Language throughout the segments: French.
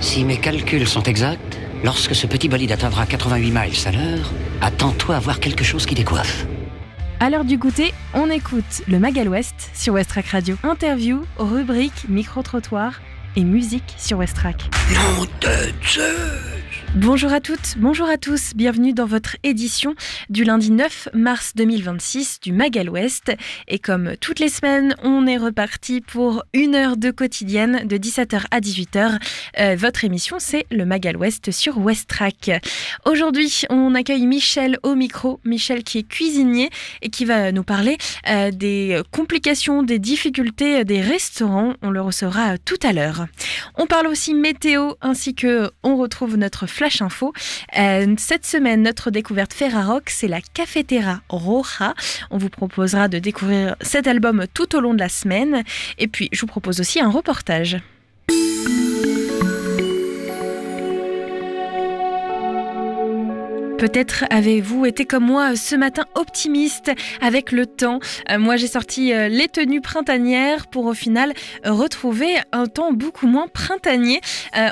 Si mes calculs sont exacts, lorsque ce petit bolide atteindra 88 miles à l'heure, attends-toi à voir quelque chose qui décoiffe. À l'heure du goûter, on écoute le Magal West sur Westrack Radio. Interview, rubrique, micro-trottoir et musique sur Westrack. Non de Zeus! Bonjour à toutes, bonjour à tous, bienvenue dans votre édition du lundi 9 mars 2026 du Magal West. Et comme toutes les semaines, on est reparti pour une heure de quotidienne de 17h à 18h. Votre émission, c'est le Magal West sur Westrack. Aujourd'hui, on accueille Michel au micro, Michel qui est cuisinier et qui va nous parler des complications, des difficultés des restaurants. On le recevra tout à l'heure. On parle aussi météo ainsi que on retrouve notre Flash Info. Cette semaine, notre découverte Ferrarock, c'est la Cafetera Roja. On vous proposera de découvrir cet album tout au long de la semaine. Et puis, je vous propose aussi un reportage. Peut-être avez-vous été comme moi ce matin optimiste avec le temps. Moi, j'ai sorti les tenues printanières pour au final retrouver un temps beaucoup moins printanier.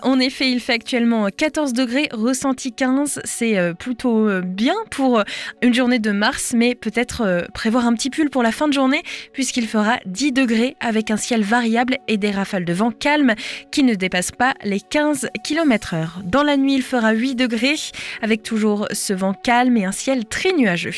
En effet, il fait actuellement 14 degrés, ressenti 15. C'est plutôt bien pour une journée de mars, mais peut-être prévoir un petit pull pour la fin de journée puisqu'il fera 10 degrés avec un ciel variable et des rafales de vent calmes qui ne dépassent pas les 15 km/h. Dans la nuit, il fera 8 degrés avec toujours ce vent calme et un ciel très nuageux.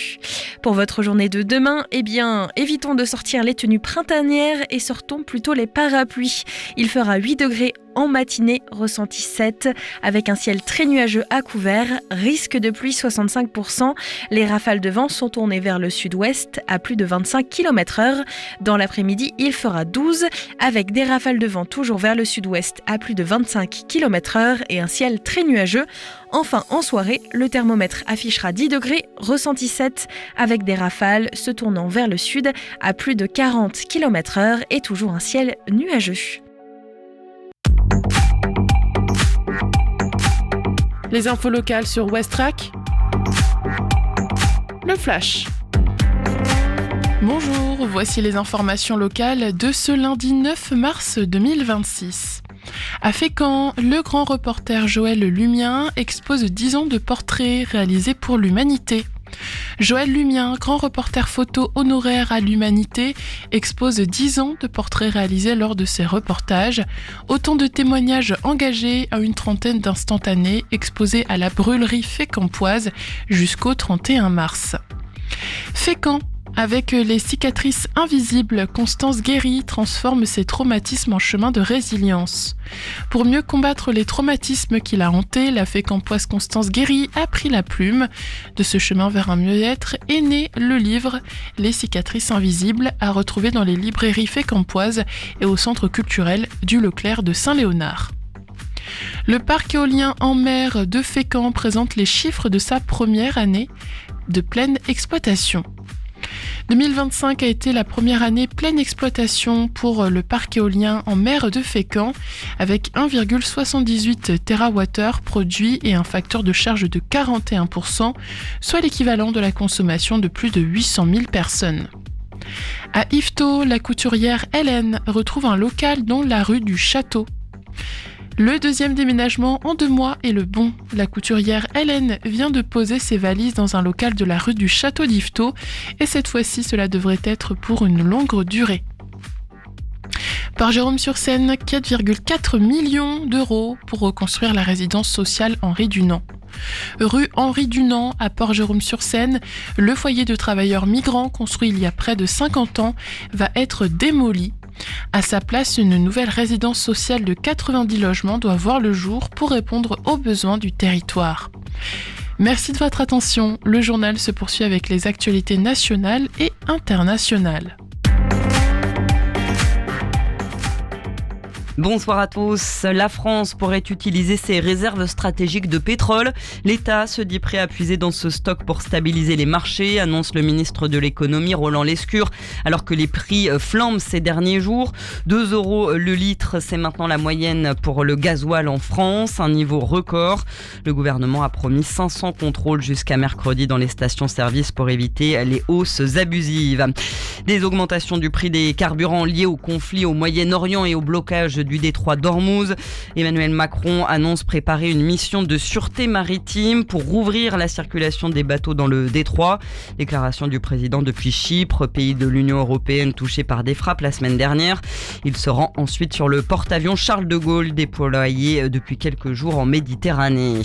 Pour votre journée de demain, évitons de sortir les tenues printanières et sortons plutôt les parapluies. Il fera 8 degrés en matinée, ressenti 7, avec un ciel très nuageux à couvert, risque de pluie 65%. Les rafales de vent sont tournées vers le sud-ouest à plus de 25 km/h. Dans l'après-midi, il fera 12, avec des rafales de vent toujours vers le sud-ouest à plus de 25 km/h et un ciel très nuageux. Enfin, en soirée, le thermomètre affichera 10 degrés, ressenti 7, avec des rafales se tournant vers le sud à plus de 40 km/h et toujours un ciel nuageux. Les infos locales sur Westrack. Le Flash. Bonjour, voici les informations locales de ce lundi 9 mars 2026. À Fécamp, le grand reporter Joël Lumien expose 10 ans de portraits réalisés pour l'humanité. Joël Lumien, grand reporter photo honoraire à l'Humanité, expose 10 ans de portraits réalisés lors de ses reportages. Autant de témoignages engagés à une trentaine d'instantanés exposés à la brûlerie fécampoise jusqu'au 31 mars. Fécamp. Avec les cicatrices invisibles, Constance Guéry transforme ses traumatismes en chemin de résilience. Pour mieux combattre les traumatismes qui la hantaient, la fécampoise Constance Guéry a pris la plume. De ce chemin vers un mieux-être est né le livre « Les cicatrices invisibles » à retrouver dans les librairies fécampoises et au centre culturel du Leclerc de Saint-Léonard. Le parc éolien en mer de Fécamp présente les chiffres de sa première année de pleine exploitation. 2025 a été la première année pleine exploitation pour le parc éolien en mer de Fécamp avec 1,78 TWh produit et un facteur de charge de 41%, soit l'équivalent de la consommation de plus de 800 000 personnes. À Yvetot, la couturière Hélène retrouve un local dans la rue du Château. Le deuxième déménagement en 2 mois est le bon. La couturière Hélène vient de poser ses valises dans un local de la rue du Château d'Yvetot et cette fois-ci cela devrait être pour une longue durée. Port-Jérôme-sur-Seine, 4,4 millions d'euros pour reconstruire la résidence sociale Henri Dunant. Rue Henri Dunant à Port-Jérôme-sur-Seine, le foyer de travailleurs migrants construit il y a près de 50 ans va être démoli. À sa place, une nouvelle résidence sociale de 90 logements doit voir le jour pour répondre aux besoins du territoire. Merci de votre attention. Le journal se poursuit avec les actualités nationales et internationales. Bonsoir à tous. La France pourrait utiliser ses réserves stratégiques de pétrole. L'État se dit prêt à puiser dans ce stock pour stabiliser les marchés, annonce le ministre de l'économie Roland Lescure, alors que les prix flambent ces derniers jours. 2 € le litre, c'est maintenant la moyenne pour le gasoil en France, un niveau record. Le gouvernement a promis 500 contrôles jusqu'à mercredi dans les stations-service pour éviter les hausses abusives. Des augmentations du prix des carburants liées au conflit au Moyen-Orient et au blocage du détroit d'Ormuz. Emmanuel Macron annonce préparer une mission de sûreté maritime pour rouvrir la circulation des bateaux dans le détroit. Déclaration du président depuis Chypre, pays de l'Union européenne touché par des frappes la semaine dernière. Il se rend ensuite sur le porte-avions Charles de Gaulle, déployé depuis quelques jours en Méditerranée.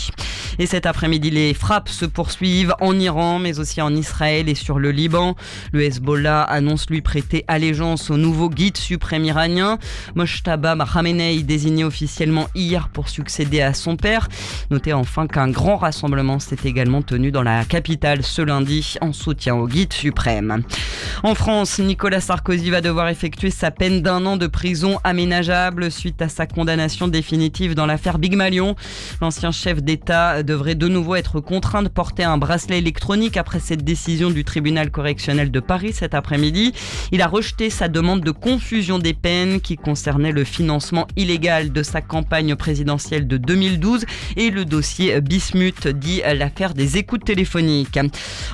Et cet après-midi, les frappes se poursuivent en Iran, mais aussi en Israël et sur le Liban. Le Hezbollah annonce lui prêter allégeance au nouveau guide suprême iranien, Mojtaba Khamenei, désigné officiellement hier pour succéder à son père. Notez enfin qu'un grand rassemblement s'est également tenu dans la capitale ce lundi en soutien au guide suprême. En France, Nicolas Sarkozy va devoir effectuer sa peine d'1 an de prison aménageable suite à sa condamnation définitive dans l'affaire Big Malion. L'ancien chef d'État devrait de nouveau être contraint de porter un bracelet électronique après cette décision du tribunal correctionnel de Paris cet après-midi. Il a rejeté sa demande de confusion des peines qui concernait le financement illégal de sa campagne présidentielle de 2012 et le dossier Bismuth, dit l'affaire des écoutes téléphoniques.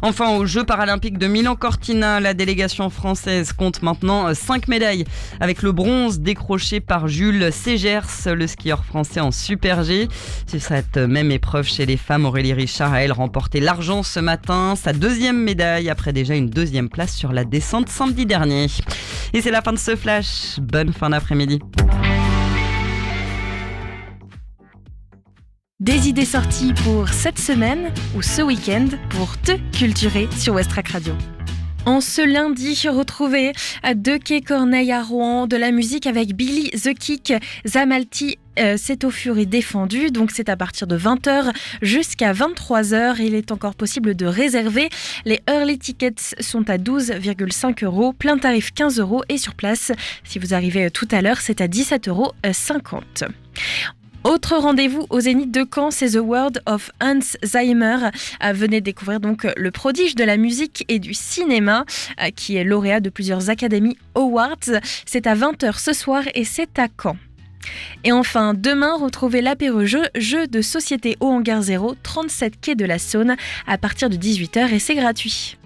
Enfin, aux Jeux paralympiques de Milan-Cortina, la délégation française compte maintenant 5 médailles avec le bronze décroché par Jules Ségers, le skieur français en Super G. Sur cette même épreuve chez les femmes, Aurélie Richard a elle remporté l'argent ce matin, sa 2e médaille après déjà une 2e place sur la descente samedi dernier. Et c'est la fin de ce flash. Bonne fin d'après-midi. Des idées sorties pour cette semaine ou ce week-end pour te culturer sur Westrack Radio. En ce lundi, retrouvez de Quai Corneille à Rouen de la musique avec Billy The Kick, Zamalti, C'est au Fury défendu. Donc c'est à partir de 20h jusqu'à 23h. Il est encore possible de réserver. Les early tickets sont à 12,5 €, plein tarif 15 € et sur place, si vous arrivez tout à l'heure, c'est à 17,50 €. Autre rendez-vous au Zénith de Caen, c'est The World of Hans Zimmer. Venez découvrir donc le prodige de la musique et du cinéma qui est lauréat de plusieurs Academy Awards. C'est à 20h ce soir et c'est à Caen. Et enfin, demain, retrouvez l'apéro-jeu jeu de société au Hangar 0, 37 quai de la Saône, à partir de 18h et c'est gratuit.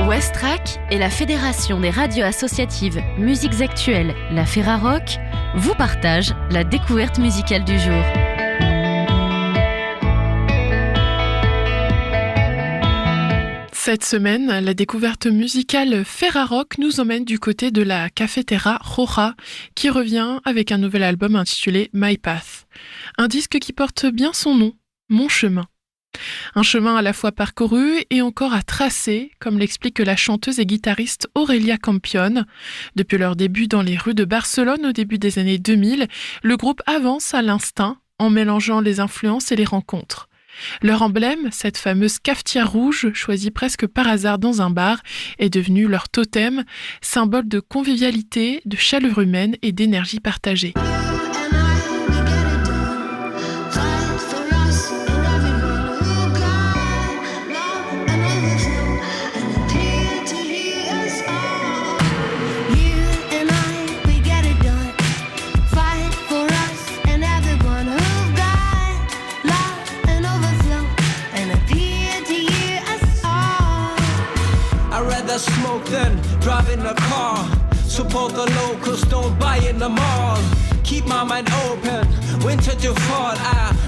Westrack et la Fédération des radios associatives Musiques Actuelles, la Ferrarock, vous partagent la découverte musicale du jour. Cette semaine, la découverte musicale Ferrarock nous emmène du côté de la cafetera Roja, qui revient avec un nouvel album intitulé My Path. Un disque qui porte bien son nom, Mon Chemin. Un chemin à la fois parcouru et encore à tracer, comme l'explique la chanteuse et guitariste Aurelia Campion. Depuis leur début dans les rues de Barcelone au début des années 2000, le groupe avance à l'instinct en mélangeant les influences et les rencontres. Leur emblème, cette fameuse cafetière rouge, choisie presque par hasard dans un bar, est devenue leur totem, symbole de convivialité, de chaleur humaine et d'énergie partagée. Smoke then drive in a car. Support the locals, don't buy in the mall. Keep my mind open, winter to fall.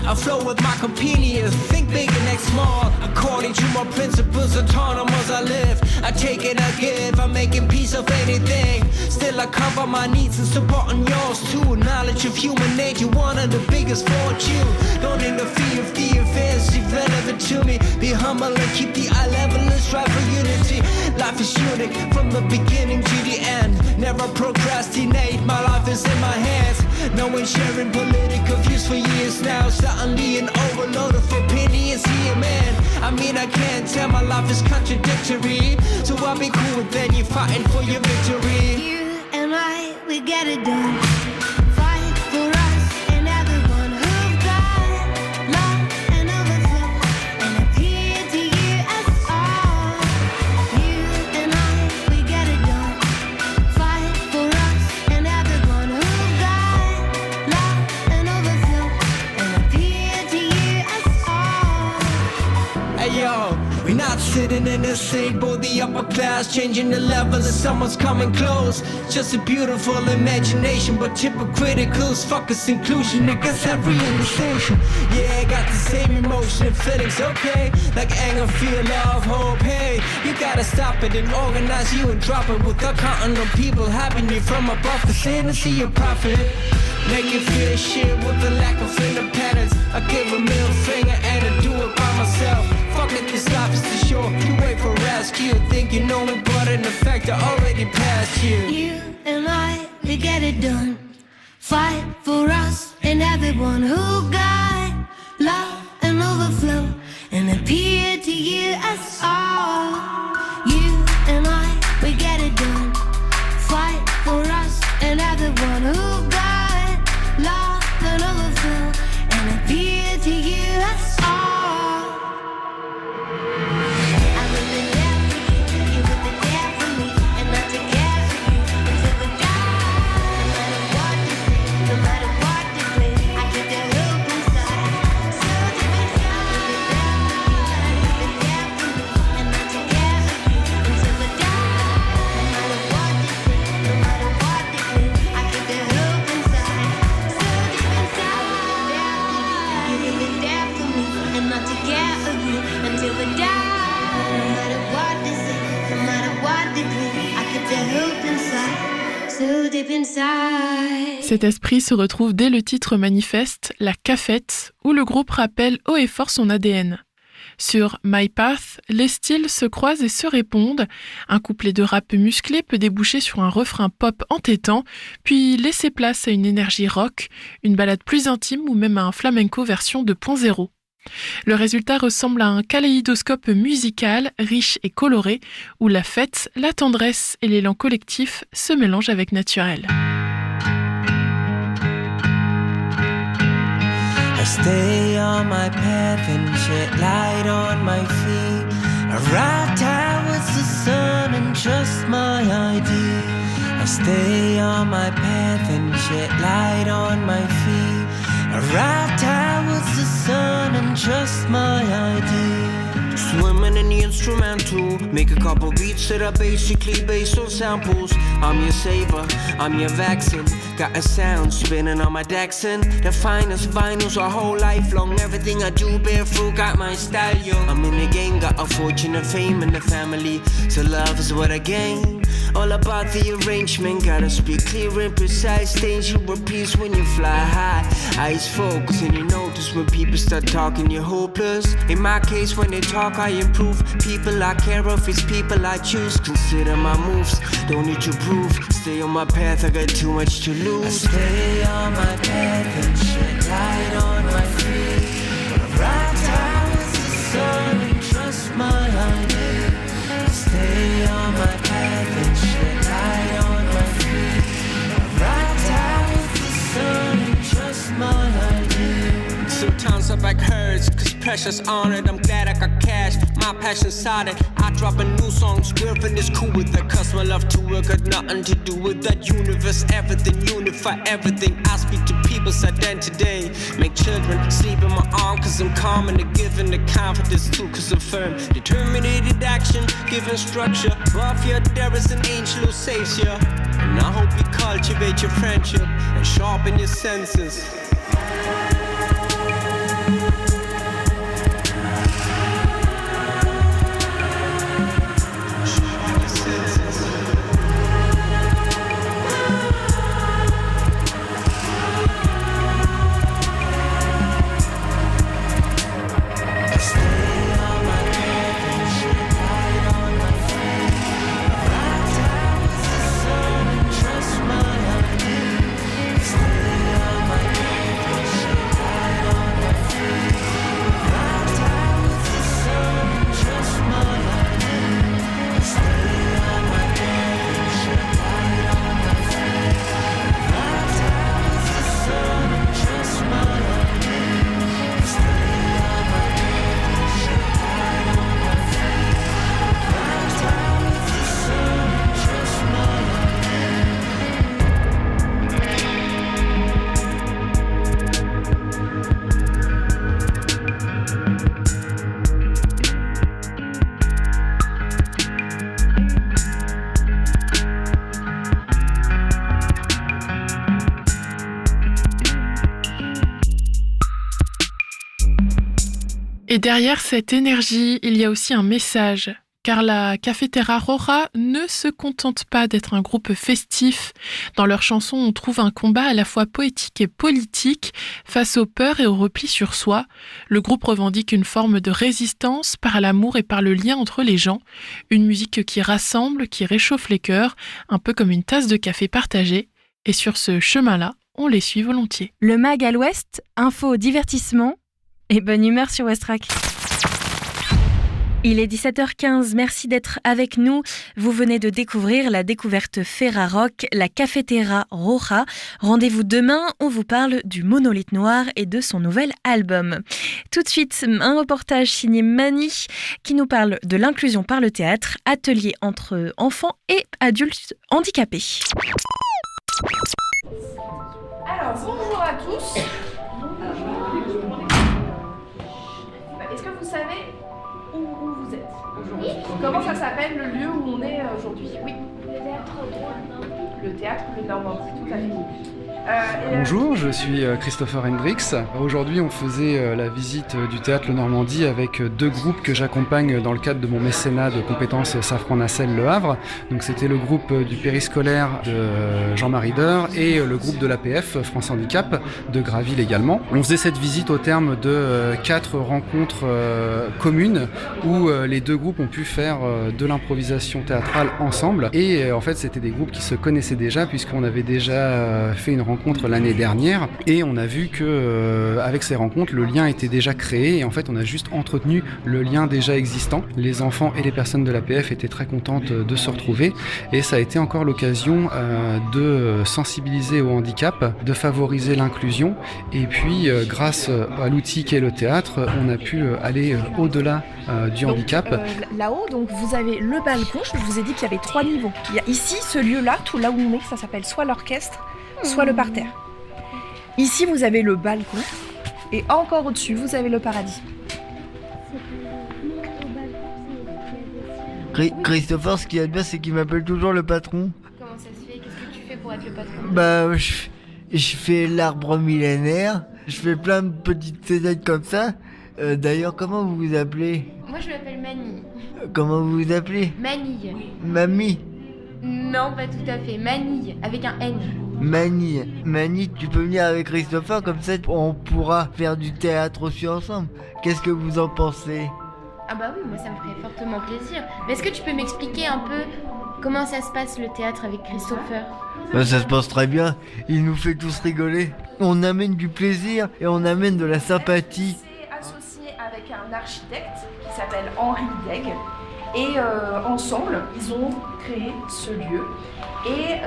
I flow with my companions, think big and act small. According to my principles, autonomous I live. I take it, I give, I'm making peace of anything. Still I cover my needs and supporting yours too. Knowledge of human nature, one of the biggest fortune. Don't interfere with the affairs irrelevant to me. Be humble and keep the eye level and strive for unity. Life is unique from the beginning to the end. Never procrastinate, my life is in my hands. No one sharing political views for years now. Suddenly an overload of opinions here, man. I mean, I can't tell, my life is contradictory. So I'll be cool with then you fighting for your victory. You and I, we get it done. Fight for us and everyone who've got love and overflow. And appear to you as all. You and I, we get it done. Fight for us and everyone who've got love and overflow. And appear to you as all. Hey yo, we're not sitting in in the same boat, the upper class changing the level and someone's coming close. Just a beautiful imagination, but hypocritical as fuck is inclusion. Niggas every station. Yeah, I got the same emotion and feelings, okay? Like anger, fear, love, hope, hey. You gotta stop it and organize you and drop it without counting on people having you from above the sin and see your profit. Make it feel shit with the lack of independence. I give a middle finger and I do it by myself. Fuck it, this life is too short. You wait for rescue. Think you know me, but in effect I already passed you. You and I, we get it done. Fight for us and everyone who got love and overflow and appear to you as all. You and I, we get it done. Fight for us and everyone who got love and overflow and appear to you as all. I will be there for you, you will be there for me, and not to care for you until we die. No matter what they say, I keep the hope inside. So deep inside, you'll be there for me, and not to care for you until we die. No matter what they say, no matter what they say, I keep the hope inside. So deep inside, you will be there for me, and not to care for you until we die. No matter what they say, no matter what they do, I keep the hope inside. So deep inside. Cet esprit se retrouve dès le titre manifeste, La Cafette, où le groupe rappelle haut et fort son ADN. Sur My Path, les styles se croisent et se répondent. Un couplet de rap musclé peut déboucher sur un refrain pop entêtant, puis laisser place à une énergie rock, une ballade plus intime ou même à un flamenco version 2.0. Le résultat ressemble à un kaléidoscope musical riche et coloré, où la fête, la tendresse et l'élan collectif se mélangent avec naturel. I stay on my path and shed light on my feet. I ride towards the sun and trust my idea. I stay on my path and shed light on my feet. I ride towards the sun and trust my idea. Swimming in the instrumental, make a couple beats that are basically based on samples. I'm your saver, I'm your vaccine. Got a sound spinning on my Daxon. The finest vinyls our whole life long. Everything I do bear fruit, got my style young. I'm in the game, got a fortune and fame in the family. So love is what I gain. All about the arrangement, gotta speak clear and precise. Things you repeat when you fly high. Eyes focus and you notice when people start talking you're hopeless. In my case when they talk I improve. People I care of is people I choose. Consider my moves, don't need to prove. Stay on my path, I got too much to lose. I stay on my path and shed light on my feet. Ride towards the sun and trust my idea. I stay on my path and shed light on my feet. Ride towards the sun and trust my idea. Sometimes I back hurts, cause pressure's on it. I'm glad I got cash, my passion's solid. I drop a new song, swerving is cool with that. Cause my love to work got nothing to do with that. Universe, everything, unify everything. I speak to people's identity. Make children sleep in my arm cause I'm calm. And they're giving the confidence too cause I'm firm. Determinated action, giving structure. Warfare, there is an angel who saves you. And I hope you cultivate your friendship and sharpen your senses. Et derrière cette énergie, il y a aussi un message. Car la Cafetera Roja ne se contente pas d'être un groupe festif. Dans leurs chansons, on trouve un combat à la fois poétique et politique face aux peurs et au repli sur soi. Le groupe revendique une forme de résistance par l'amour et par le lien entre les gens. Une musique qui rassemble, qui réchauffe les cœurs, un peu comme une tasse de café partagée. Et sur ce chemin-là, on les suit volontiers. Le MAG à l'Ouest, info, divertissement et bonne humeur sur Westrack. Il est 17h15, merci d'être avec nous. Vous venez de découvrir la découverte Ferrarock, la Cafetera Roja. Rendez-vous demain, on vous parle du Monolithe Noir et de son nouvel album. Tout de suite, un reportage signé Mani qui nous parle de l'inclusion par le théâtre, atelier entre enfants et adultes handicapés. Alors, bonjour à tous. Est-ce que vous savez où vous êtes aujourd'hui? Comment ça s'appelle le lieu où on est aujourd'hui? Oui. Le théâtre de Normandie, tout à fait. Bonjour, je suis Christopher Hendricks. Aujourd'hui, on faisait la visite du théâtre Le Normandie avec deux groupes que j'accompagne dans le cadre de mon mécénat de compétences Safran Nacelle Le Havre. Donc, c'était le groupe du périscolaire de Jean-Marie Deur et le groupe de l'APF France Handicap de Graville également. On faisait cette visite au terme de 4 rencontres communes où les deux groupes ont pu faire de l'improvisation théâtrale ensemble. Et en fait, c'était des groupes qui se connaissaient déjà puisqu'on avait déjà fait une rencontre l'année dernière et on a vu que avec ces rencontres le lien était déjà créé et en fait on a juste entretenu le lien déjà existant. Les enfants et les personnes de l'APF étaient très contentes de se retrouver et ça a été encore l'occasion de sensibiliser au handicap, de favoriser l'inclusion et puis grâce à l'outil qu'est le théâtre, on a pu aller au-delà du handicap. Là-haut, donc vous avez le balcon, je vous ai dit qu'il y avait 3 niveaux. Il y a ici ce lieu-là, tout là où on est, ça s'appelle soit l'orchestre, soit le parterre. Ici, vous avez le balcon et encore au-dessus, vous avez le paradis. Christopher, ce qu'il y a de bien, c'est qu'il m'appelle toujours le patron. Comment ça se fait? Qu'est-ce que tu fais pour être le patron? Bah, je fais l'arbre millénaire, je fais plein de petites scénettes comme ça. D'ailleurs, comment vous vous appelez? Moi, je m'appelle Mani. Comment vous vous appelez? Manille. Mamie? Non, pas tout à fait. Manille, avec un N. Mani, tu peux venir avec Christopher, comme ça on pourra faire du théâtre aussi ensemble. Qu'est-ce que vous en pensez? Ah bah oui, moi ça me ferait fortement plaisir. Mais est-ce que tu peux m'expliquer un peu comment ça se passe le théâtre avec Christopher? Bah, ça se passe très bien, il nous fait tous rigoler. On amène du plaisir et on amène de la sympathie. C'est associé avec un architecte qui s'appelle Henri Degg et ensemble ils ont créé ce lieu. Et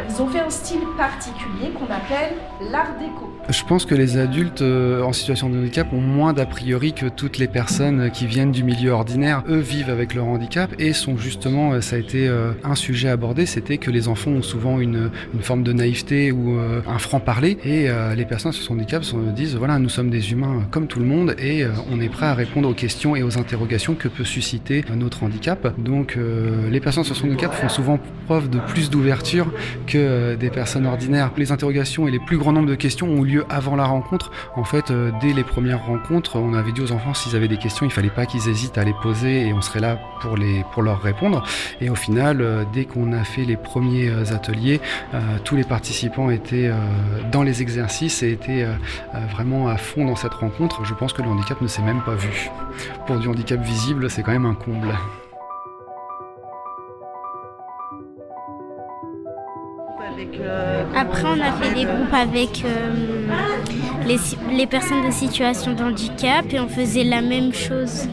ils ont fait un style particulier qu'on appelle l'art déco. Je pense que les adultes en situation de handicap ont moins d'a priori que toutes les personnes qui viennent du milieu ordinaire. Eux vivent avec leur handicap et sont justement, ça a été un sujet abordé, c'était que les enfants ont souvent une forme de naïveté ou un franc-parler et les personnes sur son handicap disent voilà, nous sommes des humains comme tout le monde et on est prêt à répondre aux questions et aux interrogations que peut susciter notre handicap. Donc les personnes sur son handicap font souvent preuve de plus d'ouverture que des personnes ordinaires. Les interrogations et les plus grands nombres de questions ont lieu avant la rencontre. En fait, dès les premières rencontres, on avait dit aux enfants s'ils avaient des questions, il fallait pas qu'ils hésitent à les poser et on serait là pour leur répondre. Et au final, dès qu'on a fait les premiers ateliers, tous les participants étaient dans les exercices et étaient vraiment à fond dans cette rencontre. Je pense que le handicap ne s'est même pas vu. Pour du handicap visible, c'est quand même un comble. Après, on a fait des groupes avec les personnes de situation de handicap et on faisait la même chose.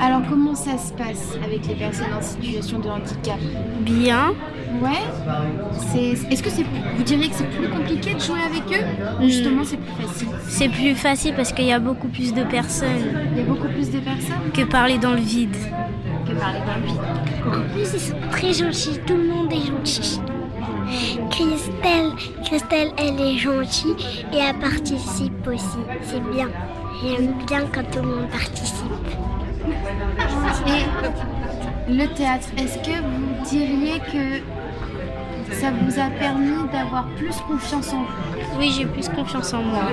Alors, comment ça se passe avec les personnes en situation de handicap? Bien. Ouais. Est-ce que vous diriez que c'est plus compliqué de jouer avec eux ou justement c'est plus facile? C'est plus facile parce qu'il y a beaucoup plus de personnes. Il y a beaucoup plus de personnes que parler dans le vide. Que parler dans le vide. En plus, ils sont très gentils, tout le monde est gentil. Christelle, elle est gentille et elle participe aussi. C'est bien. J'aime bien quand tout le monde participe. Et le théâtre, est-ce que vous diriez que ça vous a permis avoir plus confiance en vous? Oui, j'ai plus confiance en moi.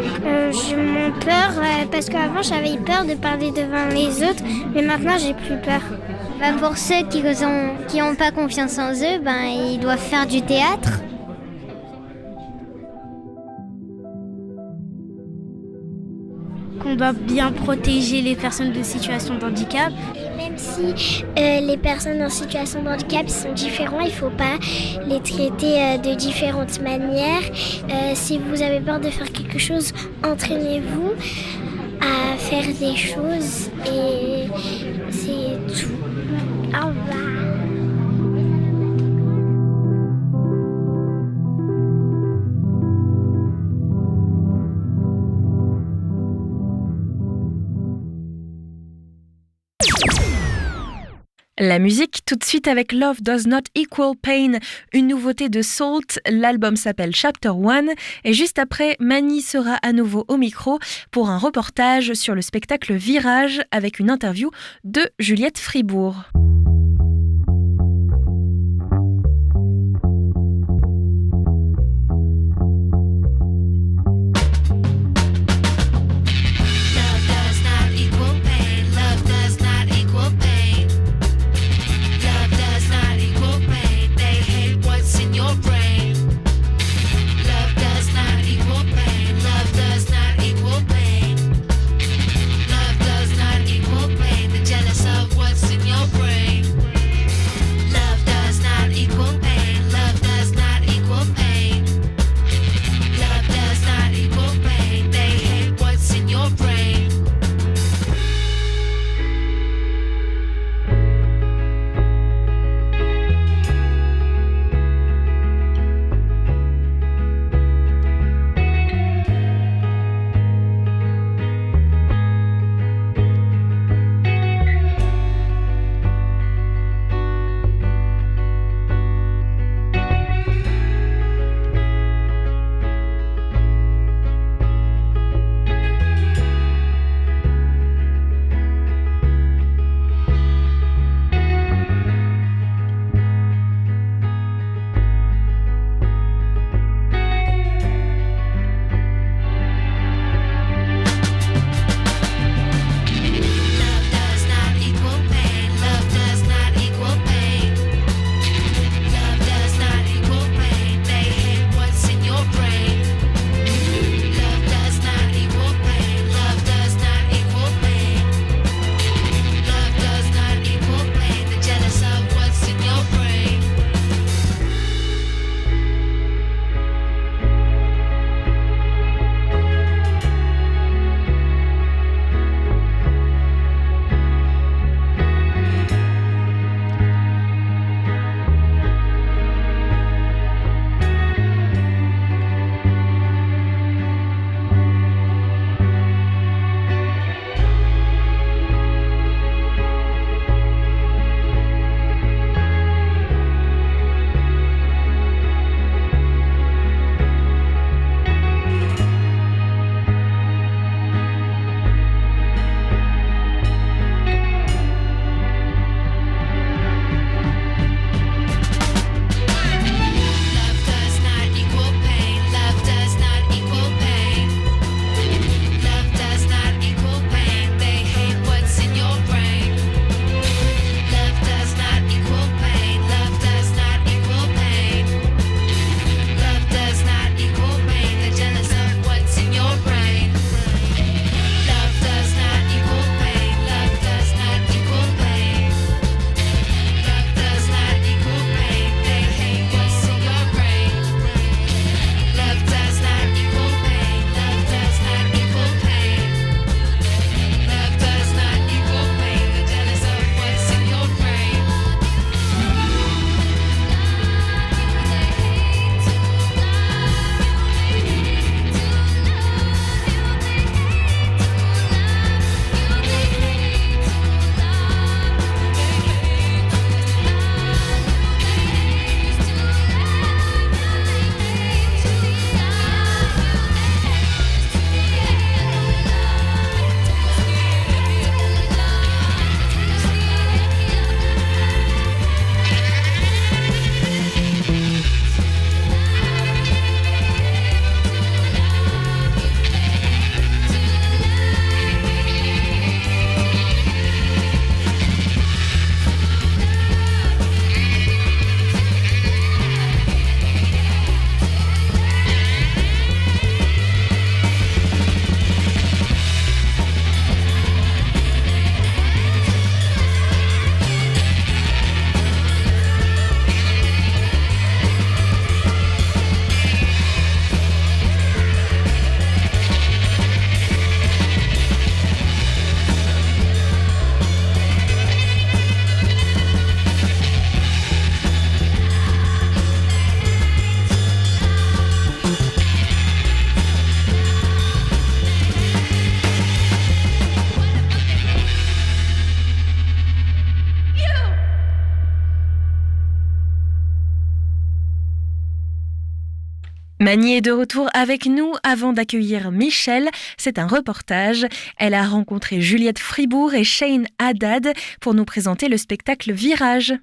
J'ai moins peur parce qu'avant j'avais peur de parler devant les autres, mais maintenant j'ai plus peur. Pour ceux qui n'ont pas confiance en eux, ils doivent faire du théâtre. Qu'on doit bien protéger les personnes de situation de handicap. Et même si les personnes en situation de handicap sont différents, il ne faut pas les traiter de différentes manières. Si vous avez peur de faire quelque chose, entraînez-vous à faire des choses et c'est tout. Au revoir. La musique, tout de suite avec Love Does Not Equal Pain, une nouveauté de Salt. L'album s'appelle Chapter 1 et juste après, Mani sera à nouveau au micro pour un reportage sur le spectacle Virage avec une interview de Juliette Fribourg. Jealous of what's in your brain. Mani est de retour avec nous avant d'accueillir Michel. C'est un reportage. Elle a rencontré Juliette Fribourg et Shane Haddad pour nous présenter le spectacle Virage.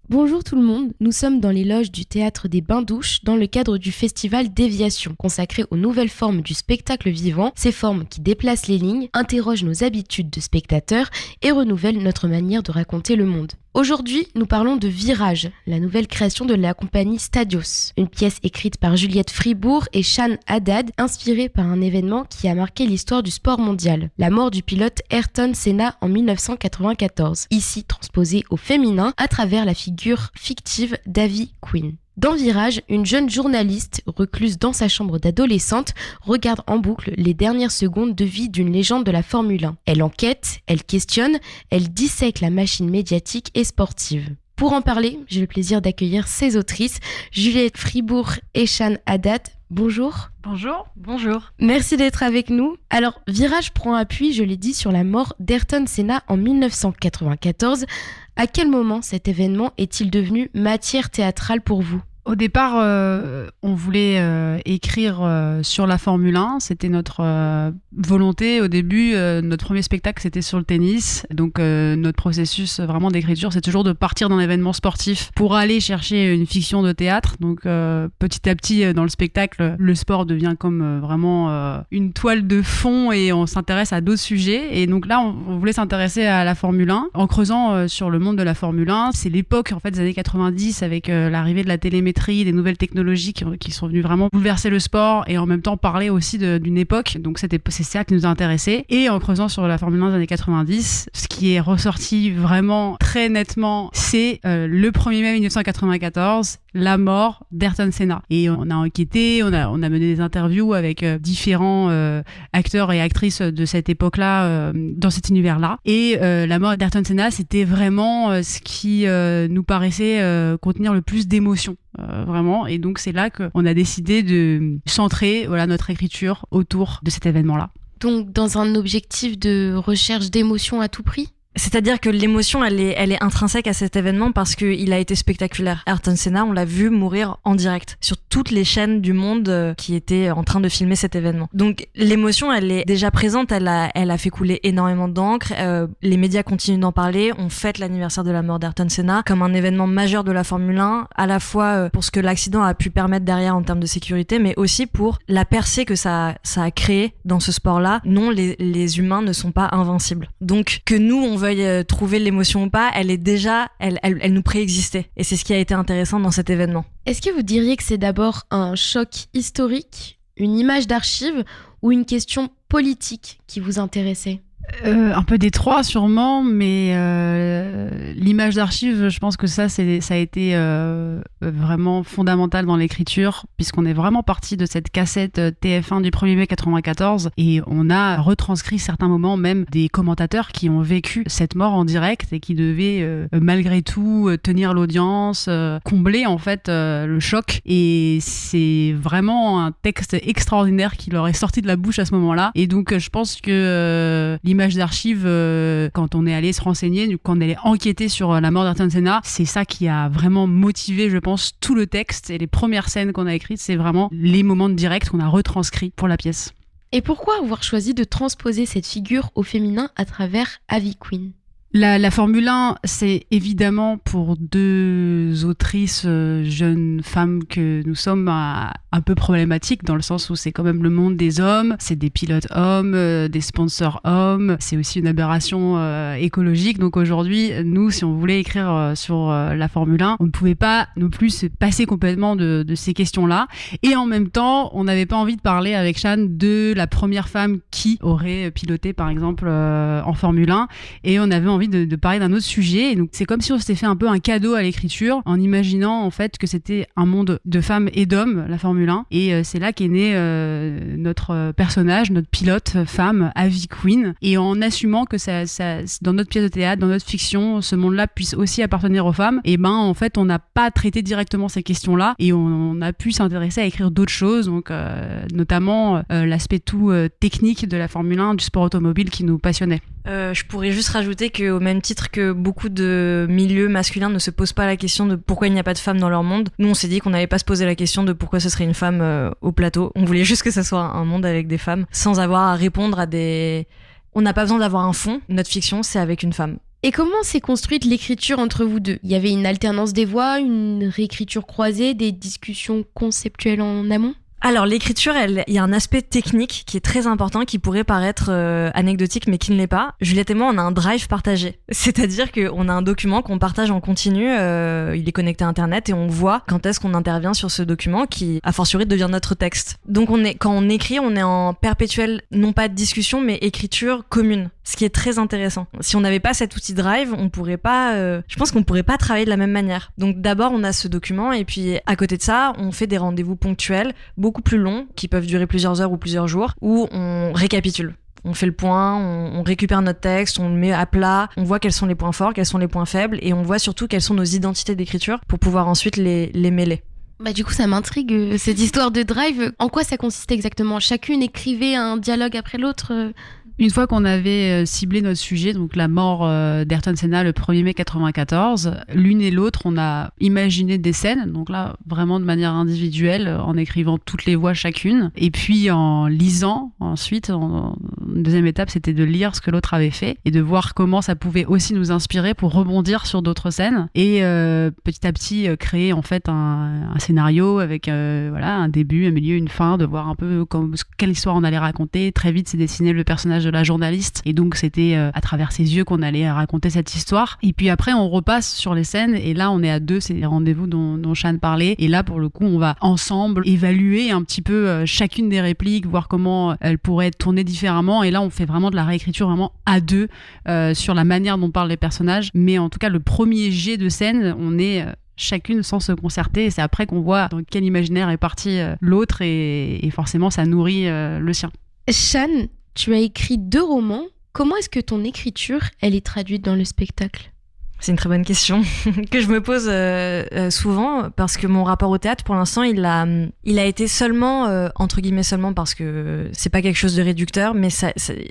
Bonjour tout le monde, nous sommes dans les loges du Théâtre des Bains-Douches dans le cadre du festival Déviation, consacré aux nouvelles formes du spectacle vivant, ces formes qui déplacent les lignes, interrogent nos habitudes de spectateurs et renouvellent notre manière de raconter le monde. Aujourd'hui, nous parlons de Virage, la nouvelle création de la compagnie Stadios, une pièce écrite par Juliette Fribourg et Shane Haddad, inspirée par un événement qui a marqué l'histoire du sport mondial, la mort du pilote Ayrton Senna en 1994, ici transposée au féminin à travers la figure fictive d'Ivy Queen. Dans Virage, une jeune journaliste, recluse dans sa chambre d'adolescente, regarde en boucle les dernières secondes de vie d'une légende de la Formule 1. Elle enquête, elle questionne, elle dissèque la machine médiatique et sportive. Pour en parler, j'ai le plaisir d'accueillir ces autrices, Juliette Fribourg et Shane Haddad. Bonjour. Bonjour. Bonjour. Merci d'être avec nous. Alors, Virage prend appui, je l'ai dit, sur la mort d'Ayrton Senna en 1994. À quel moment cet événement est-il devenu matière théâtrale pour vous ? Au départ, on voulait écrire sur la Formule 1. C'était notre volonté. Au début, notre premier spectacle, c'était sur le tennis. Donc, notre processus vraiment d'écriture, c'est toujours de partir d'un événement sportif pour aller chercher une fiction de théâtre. Donc, petit à petit, dans le spectacle, le sport devient comme vraiment une toile de fond et on s'intéresse à d'autres sujets. Et donc là, on voulait s'intéresser à la Formule 1 en creusant sur le monde de la Formule 1. C'est l'époque, en fait, des années 90 avec l'arrivée de la télémétrie, des nouvelles technologies qui sont venues vraiment bouleverser le sport et en même temps parler aussi d'une époque. Donc c'est ça qui nous a intéressés. Et en creusant sur la Formule 1 des années 90, ce qui est ressorti vraiment très nettement, c'est le 1er mai 1994, la mort d'Ayrton Senna. Et on a enquêté, on a mené des interviews avec différents acteurs et actrices de cette époque-là, dans cet univers-là. Et la mort d'Ayrton Senna, c'était vraiment ce qui nous paraissait contenir le plus d'émotions. Vraiment, et donc c'est là qu'on a décidé de centrer notre écriture autour de cet événement-là. Donc dans un objectif de recherche d'émotion à tout prix ? C'est-à-dire que l'émotion, elle est intrinsèque à cet événement parce qu'il a été spectaculaire. Ayrton Senna, on l'a vu mourir en direct sur toutes les chaînes du monde qui étaient en train de filmer cet événement. Donc l'émotion, elle est déjà présente, elle a fait couler énormément d'encre. Les médias continuent d'en parler. On fête l'anniversaire de la mort d'Ayrton Senna comme un événement majeur de la Formule 1, à la fois pour ce que l'accident a pu permettre derrière en termes de sécurité, mais aussi pour la percée que ça a créé dans ce sport-là. Non, les humains ne sont pas invincibles. Donc que nous, on veuille trouver l'émotion ou pas, elle est déjà, elle nous préexistait. Et c'est ce qui a été intéressant dans cet événement. Est-ce que vous diriez que c'est d'abord un choc historique, une image d'archive ou une question politique qui vous intéressait ? Un peu des trois sûrement, mais l'image d'archive, je pense que ça a été vraiment fondamental dans l'écriture, puisqu'on est vraiment parti de cette cassette TF1 du 1er mai 94 et on a retranscrit certains moments, même des commentateurs qui ont vécu cette mort en direct et qui devaient malgré tout tenir l'audience, combler en fait le choc, et c'est vraiment un texte extraordinaire qui leur est sorti de la bouche à ce moment-là. Et donc je pense que l'image d'archives, quand on est allé se renseigner, quand on est allé enquêter sur la mort d'Ayrton Senna, c'est ça qui a vraiment motivé, je pense, tout le texte. Et les premières scènes qu'on a écrites, c'est vraiment les moments de direct qu'on a retranscrits pour la pièce. Et pourquoi avoir choisi de transposer cette figure au féminin à travers Ivy Queen ? La Formule 1, c'est évidemment pour deux autrices jeunes femmes que nous sommes un peu problématique, dans le sens où c'est quand même le monde des hommes, c'est des pilotes hommes, des sponsors hommes, c'est aussi une aberration écologique. Donc aujourd'hui, nous, si on voulait écrire sur la Formule 1, on ne pouvait pas non plus se passer complètement de ces questions-là. Et en même temps, on n'avait pas envie de parler avec Shane de la première femme qui aurait piloté, par exemple, en Formule 1. Et on avait envie de parler d'un autre sujet. Et donc c'est comme si on s'était fait un peu un cadeau à l'écriture en imaginant en fait que c'était un monde de femmes et d'hommes, la Formule 1. Et c'est là qu'est né notre personnage, notre pilote femme, Ivy Queen. Et en assumant que ça, dans notre pièce de théâtre, dans notre fiction, ce monde-là puisse aussi appartenir aux femmes, et en fait on n'a pas traité directement ces questions-là et on a pu s'intéresser à écrire d'autres choses, donc notamment l'aspect tout technique de la Formule 1, du sport automobile qui nous passionnait. Je pourrais juste rajouter que qu'au même titre que beaucoup de milieux masculins ne se posent pas la question de pourquoi il n'y a pas de femmes dans leur monde, nous on s'est dit qu'on n'allait pas se poser la question de pourquoi ce serait une femme au plateau. On voulait juste que ça soit un monde avec des femmes, sans avoir à répondre à des... On n'a pas besoin d'avoir un fond, notre fiction c'est avec une femme. Et comment s'est construite l'écriture entre vous deux ? Il y avait une alternance des voix, une réécriture croisée, des discussions conceptuelles en amont ? Alors l'écriture, il y a un aspect technique qui est très important, qui pourrait paraître anecdotique mais qui ne l'est pas. Juliette et moi, on a un drive partagé. C'est-à-dire qu'on a un document qu'on partage en continu, il est connecté à Internet et on voit quand est-ce qu'on intervient sur ce document qui, a fortiori, devient notre texte. Donc quand on écrit, on est en perpétuelle, non pas discussion, mais écriture commune. Ce qui est très intéressant. Si on n'avait pas cet outil drive, on pourrait pas, je pense qu'on pourrait pas travailler de la même manière. Donc d'abord, on a ce document et puis à côté de ça, on fait des rendez-vous ponctuels, beaucoup plus longs, qui peuvent durer plusieurs heures ou plusieurs jours, où on récapitule. On fait le point, on récupère notre texte, on le met à plat, on voit quels sont les points forts, quels sont les points faibles, et on voit surtout quelles sont nos identités d'écriture pour pouvoir ensuite les mêler. Bah du coup ça m'intrigue cette histoire de drive. En quoi ça consiste exactement ? Chacune écrivait un dialogue après l'autre Une fois qu'on avait ciblé notre sujet, donc la mort d'Ayrton Senna le 1er mai 94, l'une et l'autre, on a imaginé des scènes, donc là, vraiment de manière individuelle, en écrivant toutes les voix chacune, et puis en lisant ensuite, une deuxième étape, c'était de lire ce que l'autre avait fait, et de voir comment ça pouvait aussi nous inspirer pour rebondir sur d'autres scènes, et petit à petit, créer en fait un scénario avec un début, un milieu, une fin, de voir un peu quelle histoire on allait raconter. Très vite, c'est dessiné le personnage de la journaliste, et donc c'était à travers ses yeux qu'on allait raconter cette histoire. Et puis après on repasse sur les scènes, et là on est à deux, c'est les rendez-vous dont Sian parlait, et là pour le coup on va ensemble évaluer un petit peu chacune des répliques, voir comment elles pourraient être tournées différemment, et là on fait vraiment de la réécriture vraiment à deux sur la manière dont parlent les personnages. Mais en tout cas le premier jet de scène, on est chacune sans se concerter, et c'est après qu'on voit dans quel imaginaire est parti l'autre, et forcément ça nourrit le sien. Sian, tu as écrit 2 romans. Comment est-ce que ton écriture, elle est traduite dans le spectacle ? C'est une très bonne question que je me pose souvent, parce que mon rapport au théâtre, pour l'instant, il a été seulement, entre guillemets seulement, parce que c'est pas quelque chose de réducteur, mais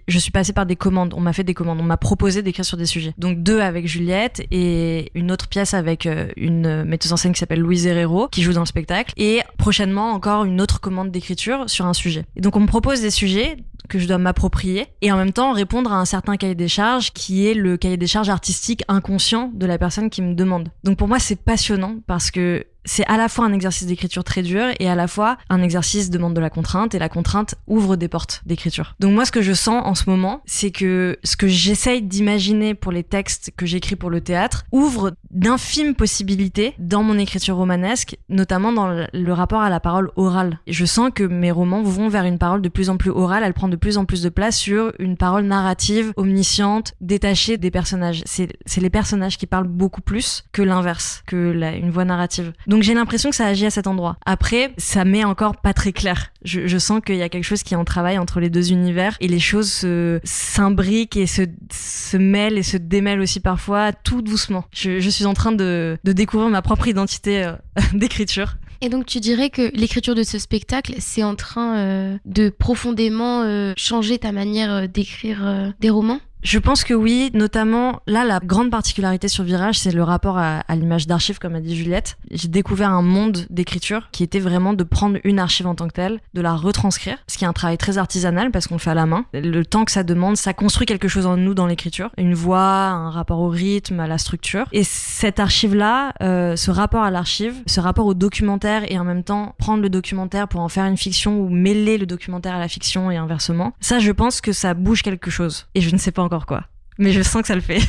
je suis passée par des commandes. On m'a fait des commandes, on m'a proposé d'écrire sur des sujets. Donc 2 avec Juliette, et une autre pièce avec une metteuse en scène qui s'appelle Louise Herrero, qui joue dans le spectacle, et prochainement encore une autre commande d'écriture sur un sujet. Et donc on me propose des sujets que je dois m'approprier, et en même temps répondre à un certain cahier des charges qui est le cahier des charges artistique inconscient de la personne qui me demande. Donc pour moi c'est passionnant, parce que c'est à la fois un exercice d'écriture très dur, et à la fois un exercice demande de la contrainte, et la contrainte ouvre des portes d'écriture. Donc moi ce que je sens en ce moment, c'est que ce que j'essaye d'imaginer pour les textes que j'écris pour le théâtre ouvre d'infimes possibilités dans mon écriture romanesque, notamment dans le rapport à la parole orale. Et je sens que mes romans vont vers une parole de plus en plus orale, elle prend de plus en plus de place sur une parole narrative, omnisciente, détachée des personnages. C'est les personnages qui parlent beaucoup plus que l'inverse, que une voix narrative. Donc j'ai l'impression que ça agit à cet endroit. Après, ça m'est encore pas très clair. Je sens qu'il y a quelque chose qui est en travail entre les deux univers, et les choses s'imbriquent et se mêlent et se démêlent aussi parfois, tout doucement. Je suis en train de découvrir ma propre identité d'écriture. Et donc tu dirais que l'écriture de ce spectacle, c'est en train de profondément changer ta manière d'écrire des romans ? Je pense que oui, notamment, là, la grande particularité sur Virage, c'est le rapport à l'image d'archive, comme a dit Juliette. J'ai découvert un monde d'écriture qui était vraiment de prendre une archive en tant que telle, de la retranscrire, ce qui est un travail très artisanal parce qu'on le fait à la main. Le temps que ça demande, ça construit quelque chose en nous dans l'écriture. Une voix, un rapport au rythme, à la structure. Et cette archive-là, ce rapport à l'archive, ce rapport au documentaire, et en même temps prendre le documentaire pour en faire une fiction, ou mêler le documentaire à la fiction et inversement, ça, je pense que ça bouge quelque chose. Et je ne sais pas encore quoi. Mais je sens que ça le fait.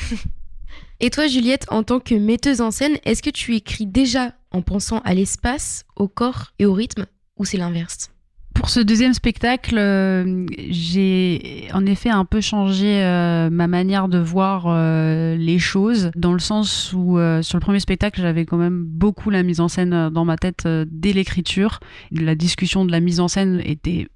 Et toi, Juliette, en tant que metteuse en scène, est-ce que tu écris déjà en pensant à l'espace, au corps et au rythme, ou c'est l'inverse ? Pour ce deuxième spectacle, j'ai en effet un peu changé ma manière de voir les choses, dans le sens où sur le premier spectacle, j'avais quand même beaucoup la mise en scène dans ma tête dès l'écriture. La discussion de la mise en scène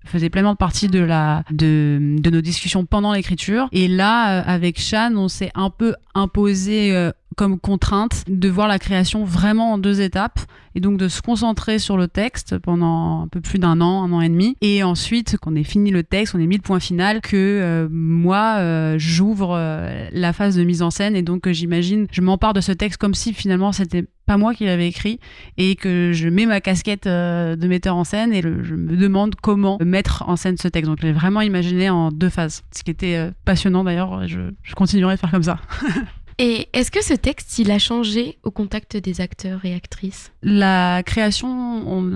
faisait pleinement partie de nos discussions pendant l'écriture. Et là, avec Sian, on s'est un peu imposé comme contrainte de voir la création vraiment en 2 étapes et donc de se concentrer sur le texte pendant un peu plus d'1 an et demi, et ensuite qu'on ait fini le texte, on ait mis le point final, que moi j'ouvre la phase de mise en scène, et donc j'imagine, je m'empare de ce texte comme si finalement c'était pas moi qui l'avais écrit, et que je mets ma casquette de metteur en scène et je me demande comment mettre en scène ce texte. Donc je l'ai vraiment imaginé en 2 phases, ce qui était passionnant d'ailleurs, et je continuerai à faire comme ça. Et est-ce que ce texte, il a changé au contact des acteurs et actrices ? La création,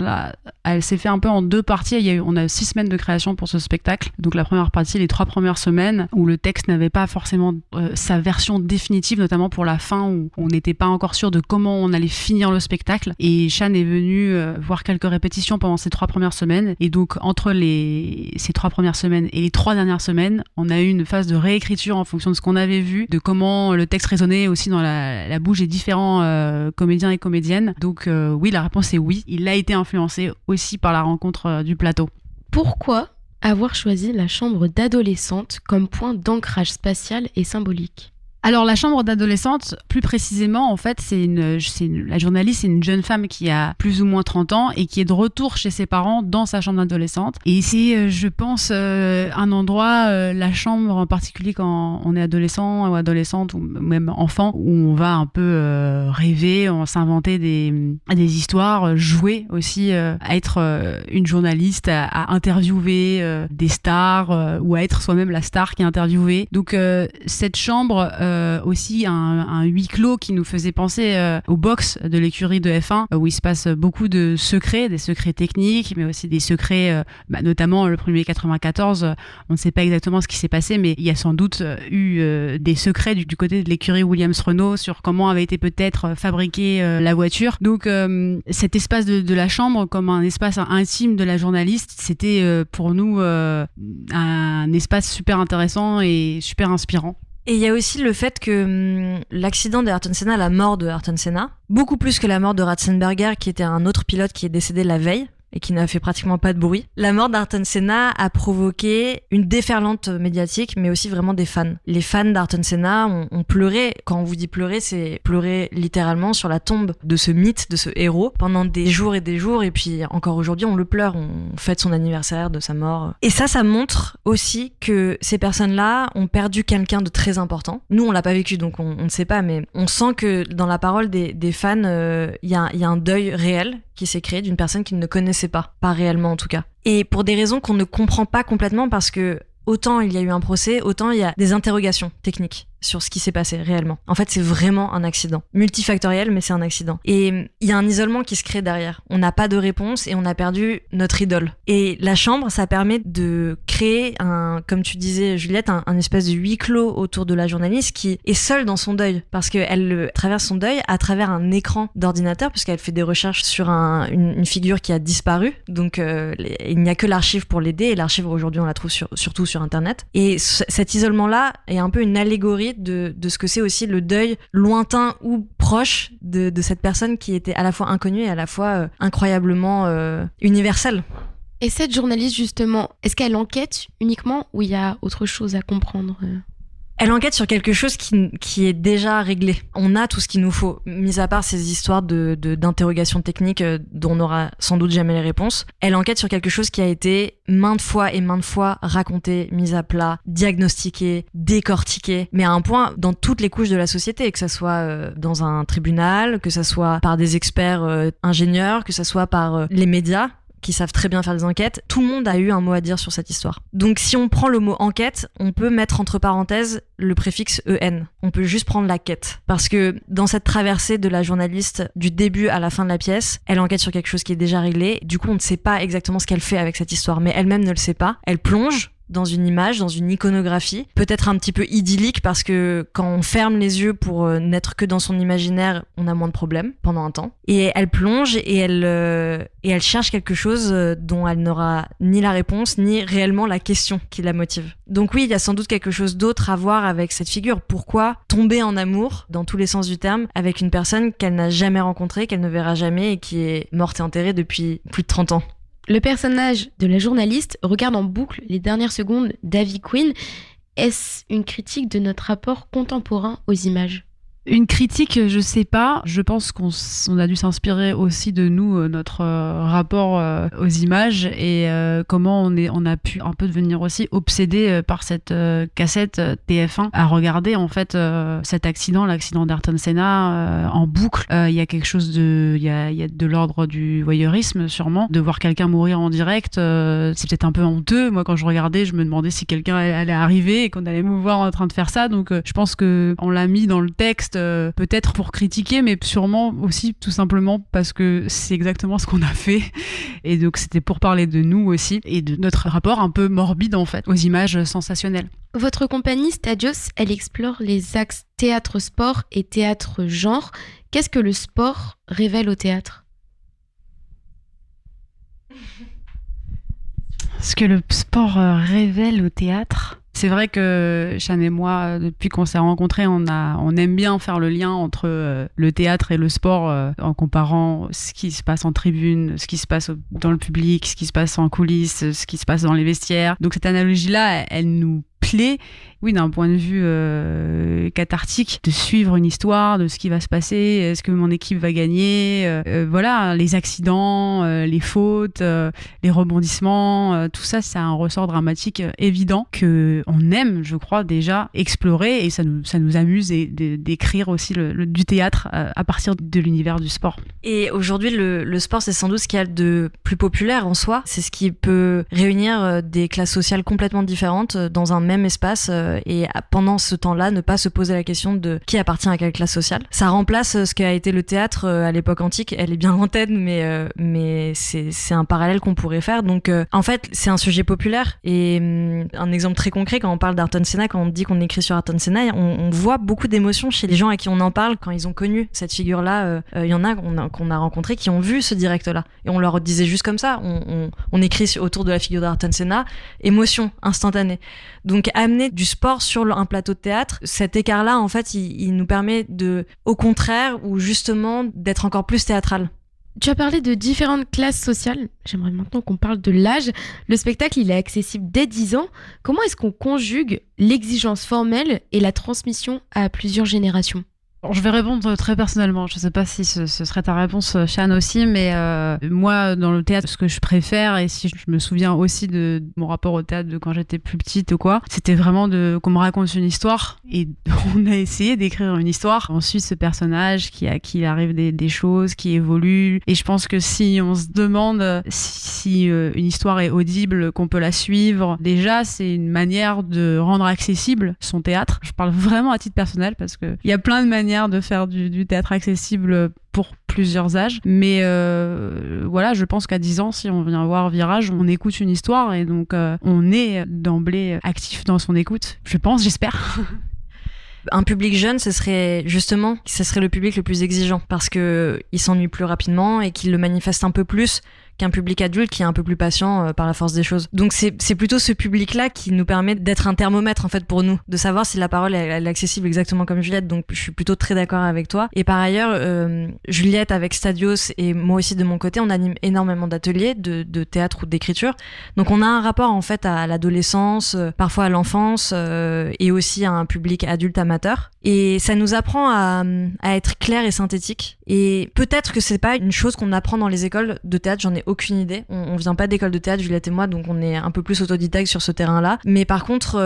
elle s'est fait un peu en 2 parties. On a 6 semaines de création pour ce spectacle. Donc la première partie, les 3 premières semaines, où le texte n'avait pas forcément sa version définitive, notamment pour la fin, où on n'était pas encore sûr de comment on allait finir le spectacle. Et Sian est venu voir quelques répétitions pendant ces 3 premières semaines. Et donc entre ces 3 premières semaines et les 3 dernières semaines, on a eu une phase de réécriture en fonction de ce qu'on avait vu, de comment le texte résonnait aussi dans la bouche des différents comédiens et comédiennes. Donc oui, la réponse est oui. Il a été influencé aussi par la rencontre du plateau. Pourquoi avoir choisi la chambre d'adolescente comme point d'ancrage spatial et symbolique ? Alors la chambre d'adolescente, plus précisément, en fait, la journaliste, c'est une jeune femme qui a plus ou moins 30 ans et qui est de retour chez ses parents dans sa chambre d'adolescente. Et c'est, je pense, un endroit, la chambre en particulier quand on est adolescent ou adolescente ou même enfant, où on va un peu rêver, on s'inventer des histoires, jouer aussi à être une journaliste, à interviewer des stars ou à être soi-même la star qui est interviewée. Donc cette chambre aussi un huis clos qui nous faisait penser au box de l'écurie de F1 où il se passe beaucoup de secrets, des secrets techniques, mais aussi des secrets, notamment le premier 94, on ne sait pas exactement ce qui s'est passé, mais il y a sans doute eu des secrets du côté de l'écurie Williams-Renault sur comment avait été peut-être fabriquée la voiture. Donc cet espace de la chambre comme un espace intime de la journaliste, c'était pour nous un espace super intéressant et super inspirant. Et il y a aussi le fait que l'accident d'Ayrton Senna, la mort de Ayrton Senna, beaucoup plus que la mort de Ratzenberger, qui était un autre pilote qui est décédé la veille, et qui n'a fait pratiquement pas de bruit. La mort d'Ayrton Senna a provoqué une déferlante médiatique, mais aussi vraiment des fans. Les fans d'Ayrton Senna ont pleuré. Quand on vous dit pleurer, c'est pleurer littéralement sur la tombe de ce mythe, de ce héros, pendant des jours, et puis encore aujourd'hui, on le pleure, on fête son anniversaire de sa mort. Et ça montre aussi que ces personnes-là ont perdu quelqu'un de très important. Nous, on l'a pas vécu, donc on ne sait pas, mais on sent que dans la parole des fans, il y a un deuil réel qui s'est créé d'une personne qu'ils ne connaissaient pas réellement en tout cas. Et pour des raisons qu'on ne comprend pas complètement, parce que autant il y a eu un procès, autant il y a des interrogations techniques sur ce qui s'est passé réellement. En fait, c'est vraiment un accident. Multifactoriel, mais c'est un accident. Et il y a un isolement qui se crée derrière. On n'a pas de réponse et on a perdu notre idole. Et la chambre, ça permet de créer comme tu disais, Juliette, un espèce de huis clos autour de la journaliste qui est seule dans son deuil. Parce qu'elle traverse son deuil à travers un écran d'ordinateur, puisqu'elle fait des recherches sur une figure qui a disparu. Donc, il n'y a que l'archive pour l'aider. Et l'archive, aujourd'hui, on la trouve surtout sur Internet. Et cet isolement-là est un peu une allégorie de ce que c'est aussi le deuil lointain ou proche de cette personne qui était à la fois inconnue et à la fois incroyablement universelle. Et cette journaliste, justement, est-ce qu'elle enquête uniquement ou il y a autre chose à comprendre ? Elle enquête sur quelque chose qui est déjà réglé. On a tout ce qu'il nous faut, mis à part ces histoires d'interrogations techniques dont on n'aura sans doute jamais les réponses. Elle enquête sur quelque chose qui a été maintes fois raconté, mis à plat, diagnostiqué, décortiqué, mais à un point dans toutes les couches de la société, que ça soit dans un tribunal, que ça soit par des experts ingénieurs, que ça soit par les médias, qui savent très bien faire des enquêtes, tout le monde a eu un mot à dire sur cette histoire. Donc si on prend le mot enquête, on peut mettre entre parenthèses le préfixe EN. On peut juste prendre la quête. Parce que dans cette traversée de la journaliste du début à la fin de la pièce, elle enquête sur quelque chose qui est déjà réglé. Du coup, on ne sait pas exactement ce qu'elle fait avec cette histoire, mais elle-même ne le sait pas. Elle plonge dans une image, dans une iconographie, peut-être un petit peu idyllique parce que quand on ferme les yeux pour n'être que dans son imaginaire, on a moins de problèmes pendant un temps. Et elle plonge et elle cherche quelque chose dont elle n'aura ni la réponse ni réellement la question qui la motive. Donc oui, il y a sans doute quelque chose d'autre à voir avec cette figure. Pourquoi tomber en amour, dans tous les sens du terme, avec une personne qu'elle n'a jamais rencontrée, qu'elle ne verra jamais et qui est morte et enterrée depuis plus de 30 ans ? Le personnage de la journaliste regarde en boucle les dernières secondes d'Ivy Queen. Est-ce une critique de notre rapport contemporain aux images ? Une critique, je sais pas. Je pense qu'on a dû s'inspirer aussi de nous, notre rapport aux images et comment on a pu un peu devenir aussi obsédé par cette cassette TF1 à regarder en fait cet accident, l'accident d'Ayrton Senna en boucle. Il y a quelque chose il y a de l'ordre du voyeurisme sûrement, de voir quelqu'un mourir en direct. C'est peut-être un peu honteux. Moi, quand je regardais, je me demandais si quelqu'un allait arriver et qu'on allait me voir en train de faire ça. Donc, je pense que on l'a mis dans le texte. Peut-être pour critiquer, mais sûrement aussi tout simplement parce que c'est exactement ce qu'on a fait. Et donc c'était pour parler de nous aussi et de notre rapport un peu morbide en fait aux images sensationnelles. Votre compagnie Stadios, elle explore les axes théâtre-sport et théâtre-genre. Qu'est-ce que le sport révèle au théâtre ? Ce que le sport révèle au théâtre ? C'est vrai que Chane et moi, depuis qu'on s'est rencontrés, on aime bien faire le lien entre le théâtre et le sport en comparant ce qui se passe en tribune, ce qui se passe dans le public, ce qui se passe en coulisses, ce qui se passe dans les vestiaires. Donc cette analogie-là, elle nous plaît, oui, d'un point de vue cathartique, de suivre une histoire, de ce qui va se passer, est-ce que mon équipe va gagner, voilà, les accidents, les fautes, les rebondissements, tout ça, c'est un ressort dramatique évident que on aime, je crois, déjà explorer et ça nous amuse d'écrire aussi du théâtre à partir de l'univers du sport. Et aujourd'hui, le sport, c'est sans doute ce qu'il y a de plus populaire en soi. C'est ce qui peut réunir des classes sociales complètement différentes dans un même espace et pendant ce temps-là, ne pas se poser la question de qui appartient à quelle classe sociale. Ça remplace ce qu'a été le théâtre à l'époque antique. Elle est bien lointaine, mais c'est un parallèle qu'on pourrait faire. Donc, en fait, c'est un sujet populaire et un exemple très concret, quand on parle d'Ayrton Senna, quand on dit qu'on écrit sur Ayrton Senna, on voit beaucoup d'émotions chez les gens à qui on en parle quand ils ont connu cette figure-là. Il y en a qu'on a rencontrés qui ont vu ce direct-là. Et on leur disait juste comme ça, on écrit autour de la figure d'Ayrton Senna, émotion instantanée. Donc amener du sport sur un plateau de théâtre, cet écart-là, en fait, il nous permet au contraire, ou justement, d'être encore plus théâtral. Tu as parlé de différentes classes sociales. J'aimerais maintenant qu'on parle de l'âge. Le spectacle, il est accessible dès 10 ans. Comment est-ce qu'on conjugue l'exigence formelle et la transmission à plusieurs générations ? Alors, je vais répondre très personnellement. Je ne sais pas si ce serait ta réponse, Chane, aussi, mais moi, dans le théâtre, ce que je préfère, et si je me souviens aussi de mon rapport au théâtre de quand j'étais plus petite ou quoi, c'était vraiment qu'on me raconte une histoire. Et on a essayé d'écrire une histoire. Ensuite, ce personnage à qui arrive des choses, qui évoluent. Et je pense que si on se demande si une histoire est audible, qu'on peut la suivre, déjà, c'est une manière de rendre accessible son théâtre. Je parle vraiment à titre personnel parce qu'il y a plein de manières de faire du théâtre accessible pour plusieurs âges, mais voilà, je pense qu'à 10 ans, si on vient voir Virage, on écoute une histoire et donc on est d'emblée actif dans son écoute, je pense, j'espère. Un public jeune, ce serait le public le plus exigeant parce que il s'ennuie plus rapidement et qu'il le manifeste un peu plus qu'un public adulte qui est un peu plus patient par la force des choses. Donc c'est plutôt ce public-là qui nous permet d'être un thermomètre en fait pour nous, de savoir si la parole elle est accessible exactement comme Juliette. Donc je suis plutôt très d'accord avec toi. Et par ailleurs, Juliette avec Stadios et moi aussi de mon côté, on anime énormément d'ateliers de théâtre ou d'écriture. Donc on a un rapport en fait à l'adolescence, parfois à l'enfance et aussi à un public adulte amateur. Et ça nous apprend à être clair et synthétique. Et peut-être que c'est pas une chose qu'on apprend dans les écoles de théâtre, j'en ai aucune idée. On vient pas d'école de théâtre, Juliette et moi, donc on est un peu plus autodidacte sur ce terrain-là. Mais par contre,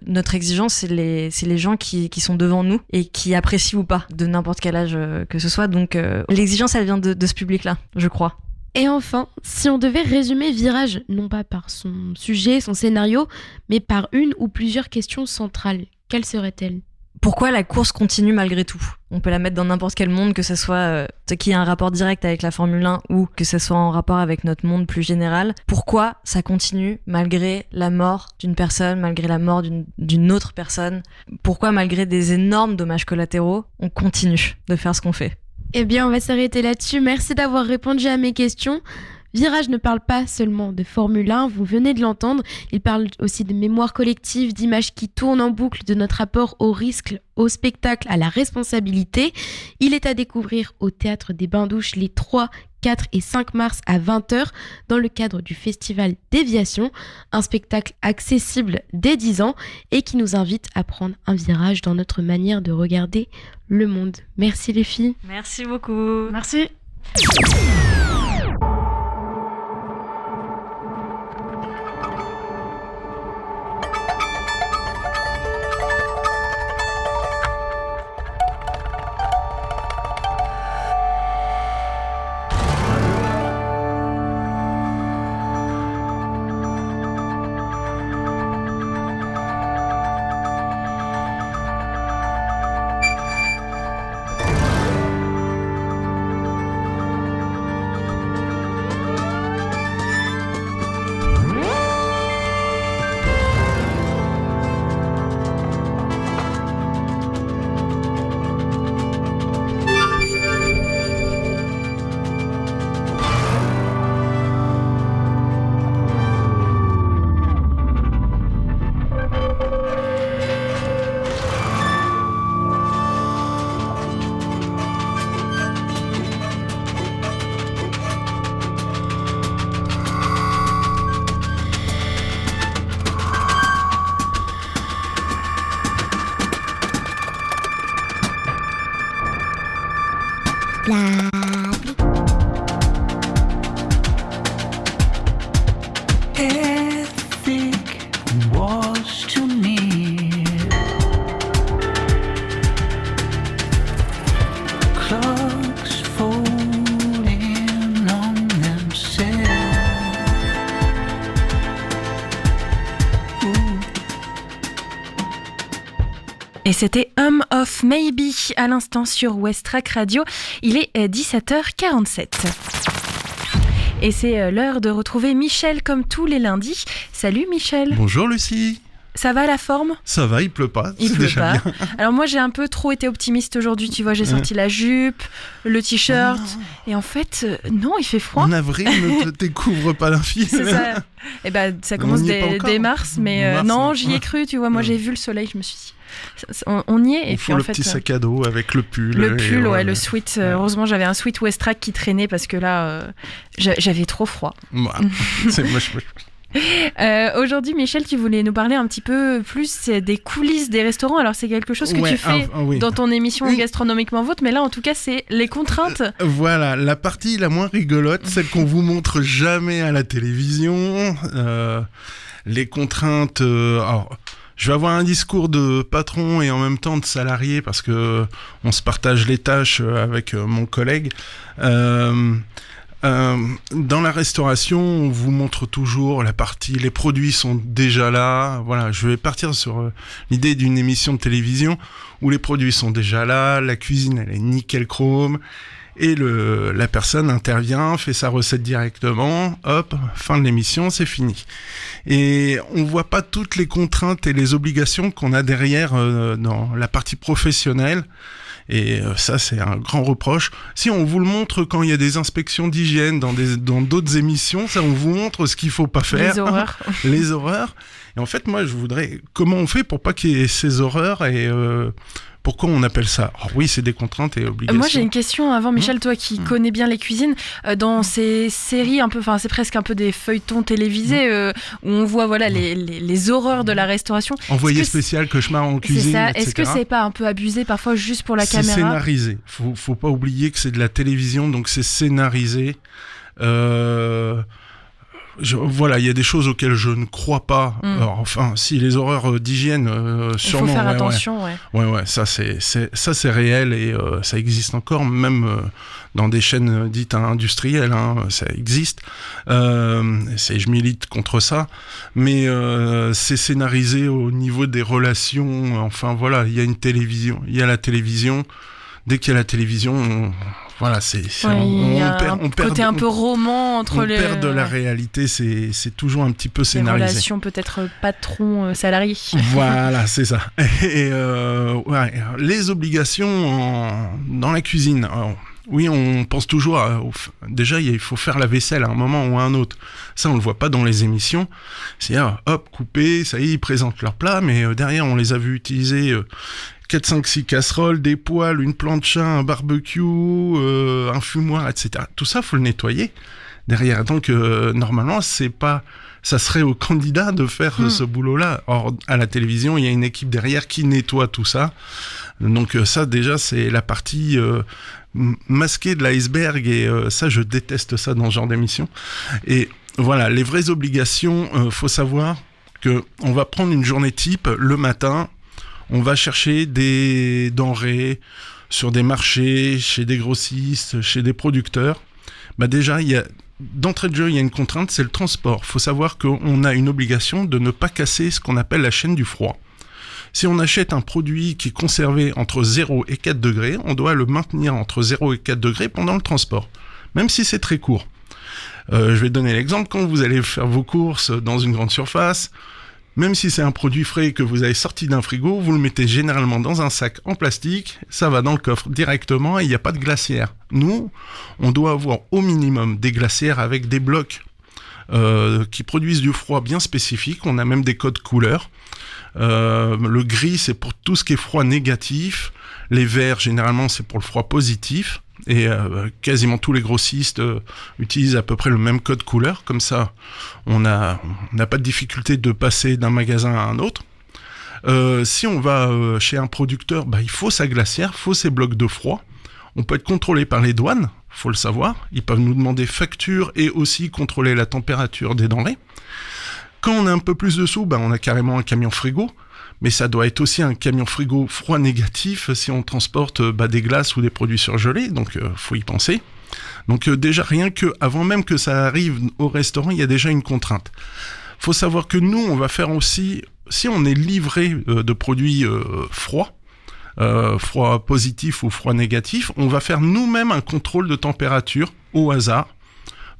notre exigence, c'est les gens qui sont devant nous et qui apprécient ou pas, de n'importe quel âge que ce soit. Donc l'exigence, elle vient de ce public-là, je crois. Et enfin, si on devait résumer Virage, non pas par son sujet, son scénario, mais par une ou plusieurs questions centrales, quelles seraient-elles ? Pourquoi la course continue malgré tout ? On peut la mettre dans n'importe quel monde, que ce soit qui a un rapport direct avec la Formule 1 ou que ce soit en rapport avec notre monde plus général. Pourquoi ça continue malgré la mort d'une personne, malgré la mort d'une autre personne ? Pourquoi malgré des énormes dommages collatéraux, on continue de faire ce qu'on fait ? Eh bien, on va s'arrêter là-dessus. Merci d'avoir répondu à mes questions. Virage ne parle pas seulement de Formule 1, vous venez de l'entendre, il parle aussi de mémoire collective, d'images qui tournent en boucle, de notre rapport au risque, au spectacle, à la responsabilité. Il est à découvrir au Théâtre des Bains-Douches les 3, 4 et 5 mars à 20h dans le cadre du Festival Déviation, un spectacle accessible dès 10 ans et qui nous invite à prendre un virage dans notre manière de regarder le monde. Merci les filles. Merci beaucoup. Merci. Et c'était Hum of Maybe à l'instant sur West Track Radio. Il est 17h47. Et c'est l'heure de retrouver Michel comme tous les lundis. Salut Michel. Bonjour Lucie. Ça va la forme ? Ça va, il pleut pas. Il c'est pleut déjà pas. bien. Alors moi j'ai un peu trop été optimiste aujourd'hui, tu vois, j'ai sorti la jupe, le t-shirt, et en fait, non, il fait froid. En avril, ne te découvre pas l'infini. C'est ça. Et ben ça commence On n'y est pas dès encore. mars, mais Mars, non, non. j'y ai cru, tu vois, moi j'ai vu le soleil, je me suis dit, on y est. Et Il puis faut en le fait, petit sac à dos avec le pull. le pull, et le sweat. Heureusement, j'avais un sweat West Track qui traînait parce que là, j'avais trop froid. Bah, c'est moche. Aujourd'hui, Michel, tu voulais nous parler un petit peu plus des coulisses des restaurants. Alors, c'est quelque chose que tu fais oui. dans ton émission Gastronomiquement Vôtre, mais là, en tout cas, c'est les contraintes. Voilà, la partie la moins rigolote, celle qu'on vous montre jamais à la télévision. Les contraintes. Alors, je vais avoir un discours de patron et en même temps de salarié parce que on se partage les tâches avec mon collègue. Dans la restauration, on vous montre toujours la partie, les produits sont déjà là. Voilà, je vais partir sur l'idée d'une émission de télévision où les produits sont déjà là, la cuisine elle est nickel chrome et la personne intervient, fait sa recette directement, hop, fin de l'émission, c'est fini. Et on voit pas toutes les contraintes et les obligations qu'on a derrière dans la partie professionnelle. Et ça, c'est un grand reproche. Si on vous le montre quand il y a des inspections d'hygiène dans d'autres émissions, ça, on vous montre ce qu'il faut pas faire. Les horreurs. Les horreurs. Et en fait, moi, je voudrais... Comment on fait pour pas qu'il y ait ces horreurs et pourquoi on appelle ça ? Alors, oui, c'est des contraintes et obligations. Moi, j'ai une question avant, Michel, toi qui connais bien les cuisines. Dans ces séries un peu, enfin, c'est presque un peu des feuilletons télévisés où on voit voilà les horreurs de la restauration. Envoyé spécial, cauchemar en cuisine, c'est ça. etc. Est-ce que c'est pas un peu abusé parfois juste pour la caméra ? C'est scénarisé. Faut pas oublier que c'est de la télévision, donc c'est scénarisé. Voilà, il y a des choses auxquelles je ne crois pas. Alors, enfin, si les horreurs d'hygiène, sûrement. Il faut faire attention, Ouais, ça c'est réel et ça existe encore, même dans des chaînes dites industrielles, ça existe. Je milite contre ça, mais c'est scénarisé au niveau des relations. Enfin voilà, il y a une télévision, il y a la télévision. Dès qu'il y a la télévision, voilà, on perd un peu roman entre les. On perd de la réalité, c'est toujours un petit peu scénarisé. Les relations peut-être patron-salarié. Voilà, c'est ça. Et les obligations dans la cuisine. Alors, Oui, on pense toujours déjà il faut faire la vaisselle à un moment ou à un autre. Ça on le voit pas dans les émissions. C'est hop, couper, ça y est, ils présentent leur plat, mais derrière on les a vus utiliser 4, 5, 6 casseroles, des poêles, une plancha, un barbecue, un fumoir, etc. Tout ça faut le nettoyer derrière. Donc normalement ça serait au candidat de faire ce boulot-là. Or, à la télévision, il y a une équipe derrière qui nettoie tout ça. Donc ça, déjà, c'est la partie masquée de l'iceberg. Et ça, je déteste ça dans ce genre d'émission. Et voilà, les vraies obligations, faut savoir qu'on va prendre une journée type le matin. On va chercher des denrées sur des marchés, chez des grossistes, chez des producteurs. Bah déjà, d'entrée de jeu, il y a une contrainte, c'est le transport. Il faut savoir qu'on a une obligation de ne pas casser ce qu'on appelle la chaîne du froid. Si on achète un produit qui est conservé entre 0 et 4 degrés, on doit le maintenir entre 0 et 4 degrés pendant le transport, même si c'est très court. Je vais donner l'exemple, quand vous allez faire vos courses dans une grande surface, même si c'est un produit frais que vous avez sorti d'un frigo, vous le mettez généralement dans un sac en plastique, ça va dans le coffre directement et il n'y a pas de glacière. Nous, on doit avoir au minimum des glacières avec des blocs qui produisent du froid bien spécifique. On a même des codes couleurs. Le gris, c'est pour tout ce qui est froid négatif. Les verts, généralement, c'est pour le froid positif. Et quasiment tous les grossistes utilisent à peu près le même code couleur. Comme ça, on n'a pas de difficulté de passer d'un magasin à un autre. Si on va chez un producteur, il faut sa glacière, il faut ses blocs de froid. On peut être contrôlé par les douanes, il faut le savoir. Ils peuvent nous demander facture et aussi contrôler la température des denrées. Quand on a un peu plus de sous, on a carrément un camion frigo. Mais ça doit être aussi un camion frigo froid négatif si on transporte des glaces ou des produits surgelés, donc faut y penser. Donc déjà, rien que avant même que ça arrive au restaurant, il y a déjà une contrainte. Faut savoir que nous, on va faire aussi, si on est livré de produits froids, froid positif ou froid négatif, on va faire nous-mêmes un contrôle de température au hasard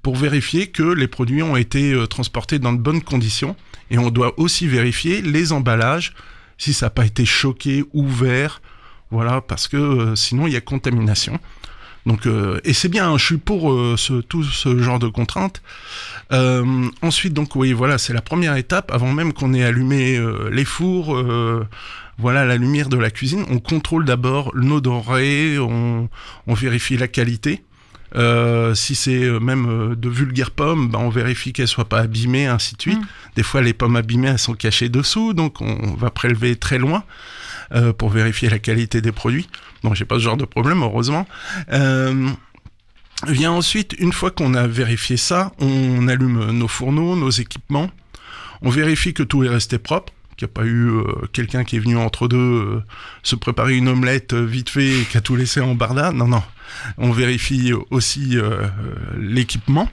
pour vérifier que les produits ont été transportés dans de bonnes conditions. Et on doit aussi vérifier les emballages, si ça n'a pas été choqué, ouvert, voilà, parce que sinon il y a contamination. Donc, et c'est bien, je suis pour tout ce genre de contraintes. Ensuite, donc, oui, voilà, c'est la première étape, avant même qu'on ait allumé les fours, voilà, la lumière de la cuisine, on contrôle d'abord nos denrées, on vérifie la qualité. Si c'est même de vulgaires pommes, on vérifie qu'elles soient pas abîmées, ainsi de suite. Des fois, les pommes abîmées, elles sont cachées dessous, donc on va prélever très loin pour vérifier la qualité des produits. Non, j'ai pas ce genre de problème, heureusement. Vient ensuite, une fois qu'on a vérifié ça, on allume nos fourneaux, nos équipements. On vérifie que tout est resté propre, qu'il n'y a pas eu quelqu'un qui est venu entre deux se préparer une omelette vite fait et qui a tout laissé en barda. Non. On vérifie aussi l'équipement.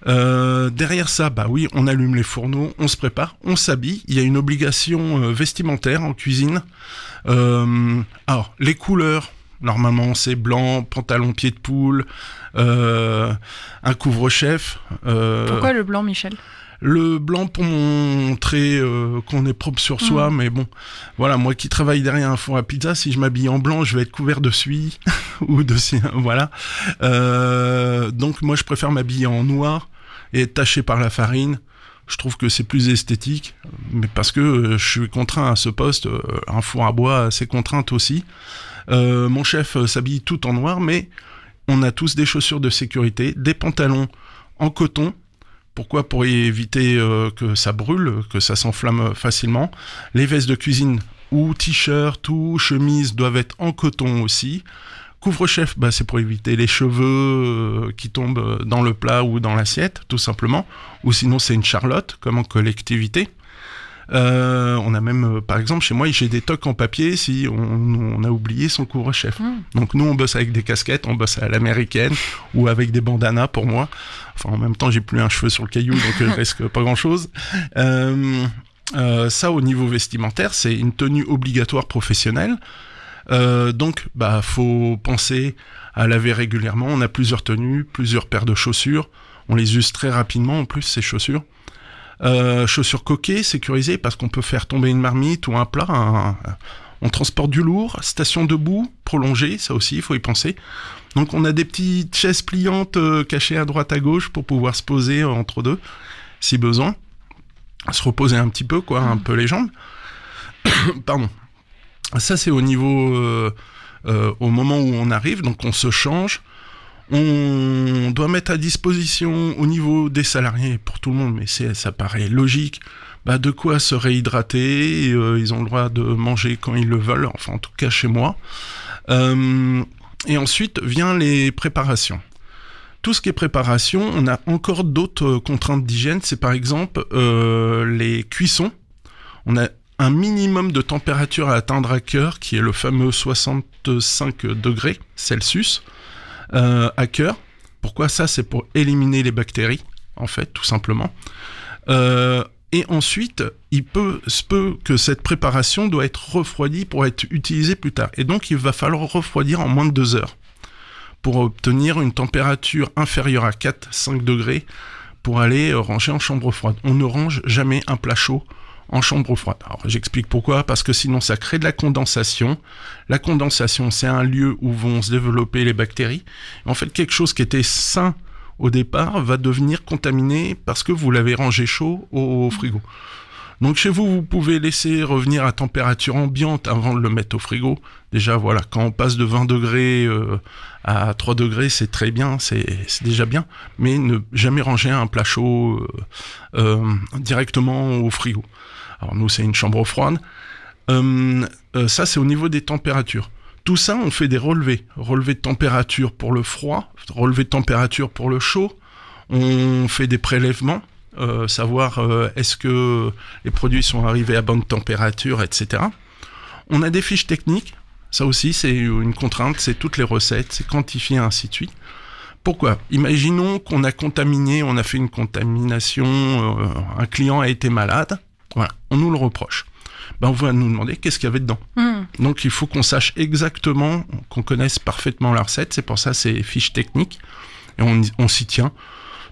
Derrière ça, oui, on allume les fourneaux, on se prépare, on s'habille. Il y a une obligation vestimentaire en cuisine. Alors, les couleurs, normalement, c'est blanc, pantalon pied de poule, un couvre-chef. Pourquoi le blanc, Michel ? Le blanc pour montrer qu'on est propre sur soi, mais bon, voilà, moi qui travaille derrière un four à pizza, si je m'habille en blanc, je vais être couvert de suie ou de voilà. Donc moi je préfère m'habiller en noir et être taché par la farine. Je trouve que c'est plus esthétique, mais parce que je suis contraint à ce poste, un four à bois a ses contraintes aussi. Mon chef s'habille tout en noir, mais on a tous des chaussures de sécurité, des pantalons en coton. Pourquoi ? Pour éviter que ça brûle, que ça s'enflamme facilement. Les vestes de cuisine ou t-shirts ou chemises doivent être en coton aussi. Couvre-chef, c'est pour éviter les cheveux qui tombent dans le plat ou dans l'assiette, tout simplement. Ou sinon, c'est une charlotte, comme en collectivité. On a même, par exemple, chez moi, j'ai des tocs en papier si on a oublié son couvre-chef. Donc nous, on bosse avec des casquettes, on bosse à l'américaine ou avec des bandanas pour moi. Enfin, en même temps, j'ai plus un cheveu sur le caillou, donc il reste pas grand-chose. Ça, au niveau vestimentaire, c'est une tenue obligatoire professionnelle. Donc, faut penser à laver régulièrement. On a plusieurs tenues, plusieurs paires de chaussures. On les use très rapidement, en plus, ces chaussures. Chaussures coquées, sécurisées, parce qu'on peut faire tomber une marmite ou un plat. On transporte du lourd, station debout, prolongée, ça aussi, il faut y penser. Donc on a des petites chaises pliantes cachées à droite à gauche pour pouvoir se poser entre deux, si besoin. Se reposer un petit peu, quoi, un peu les jambes. Pardon. Ça, c'est au niveau... au moment où on arrive, donc on se change. On doit mettre à disposition au niveau des salariés, pour tout le monde, mais ça paraît logique, de quoi se réhydrater. Ils ont le droit de manger quand ils le veulent, enfin en tout cas chez moi. Et ensuite vient les préparations. Tout ce qui est préparation, on a encore d'autres contraintes d'hygiène. C'est par exemple les cuissons. On a un minimum de température à atteindre à cœur, qui est le fameux 65 degrés Celsius à cœur. Pourquoi ça? C'est pour éliminer les bactéries, en fait, tout simplement. Et ensuite, il se peut que cette préparation doit être refroidie pour être utilisée plus tard. Et donc, il va falloir refroidir en moins de 2 heures pour obtenir une température inférieure à 4-5 degrés pour aller ranger en chambre froide. On ne range jamais un plat chaud en chambre froide. Alors, j'explique pourquoi, parce que sinon ça crée de la condensation. La condensation, c'est un lieu où vont se développer les bactéries. En fait, quelque chose qui était sain au départ va devenir contaminé parce que vous l'avez rangé chaud au frigo. Donc chez vous, vous pouvez laisser revenir à température ambiante avant de le mettre au frigo. Déjà, voilà, quand on passe de 20 degrés à 3 degrés, c'est très bien, c'est déjà bien. Mais ne jamais ranger un plat chaud directement au frigo. Alors nous, c'est une chambre froide. Ça, c'est au niveau des températures. Tout ça, on fait des relevés. Relevés de température pour le froid, relevés de température pour le chaud. On fait des prélèvements. Savoir est-ce que les produits sont arrivés à bonne température, etc. On a des fiches techniques, ça aussi c'est une contrainte, c'est toutes les recettes, c'est quantifié, ainsi de suite. Pourquoi? Imaginons qu'on a contaminé, on a fait une contamination, un client a été malade, voilà, on nous le reproche. On va nous demander qu'est-ce qu'il y avait dedans. Donc il faut qu'on sache exactement, qu'on connaisse parfaitement la recette, c'est pour ça c'est fiches techniques, et on s'y tient.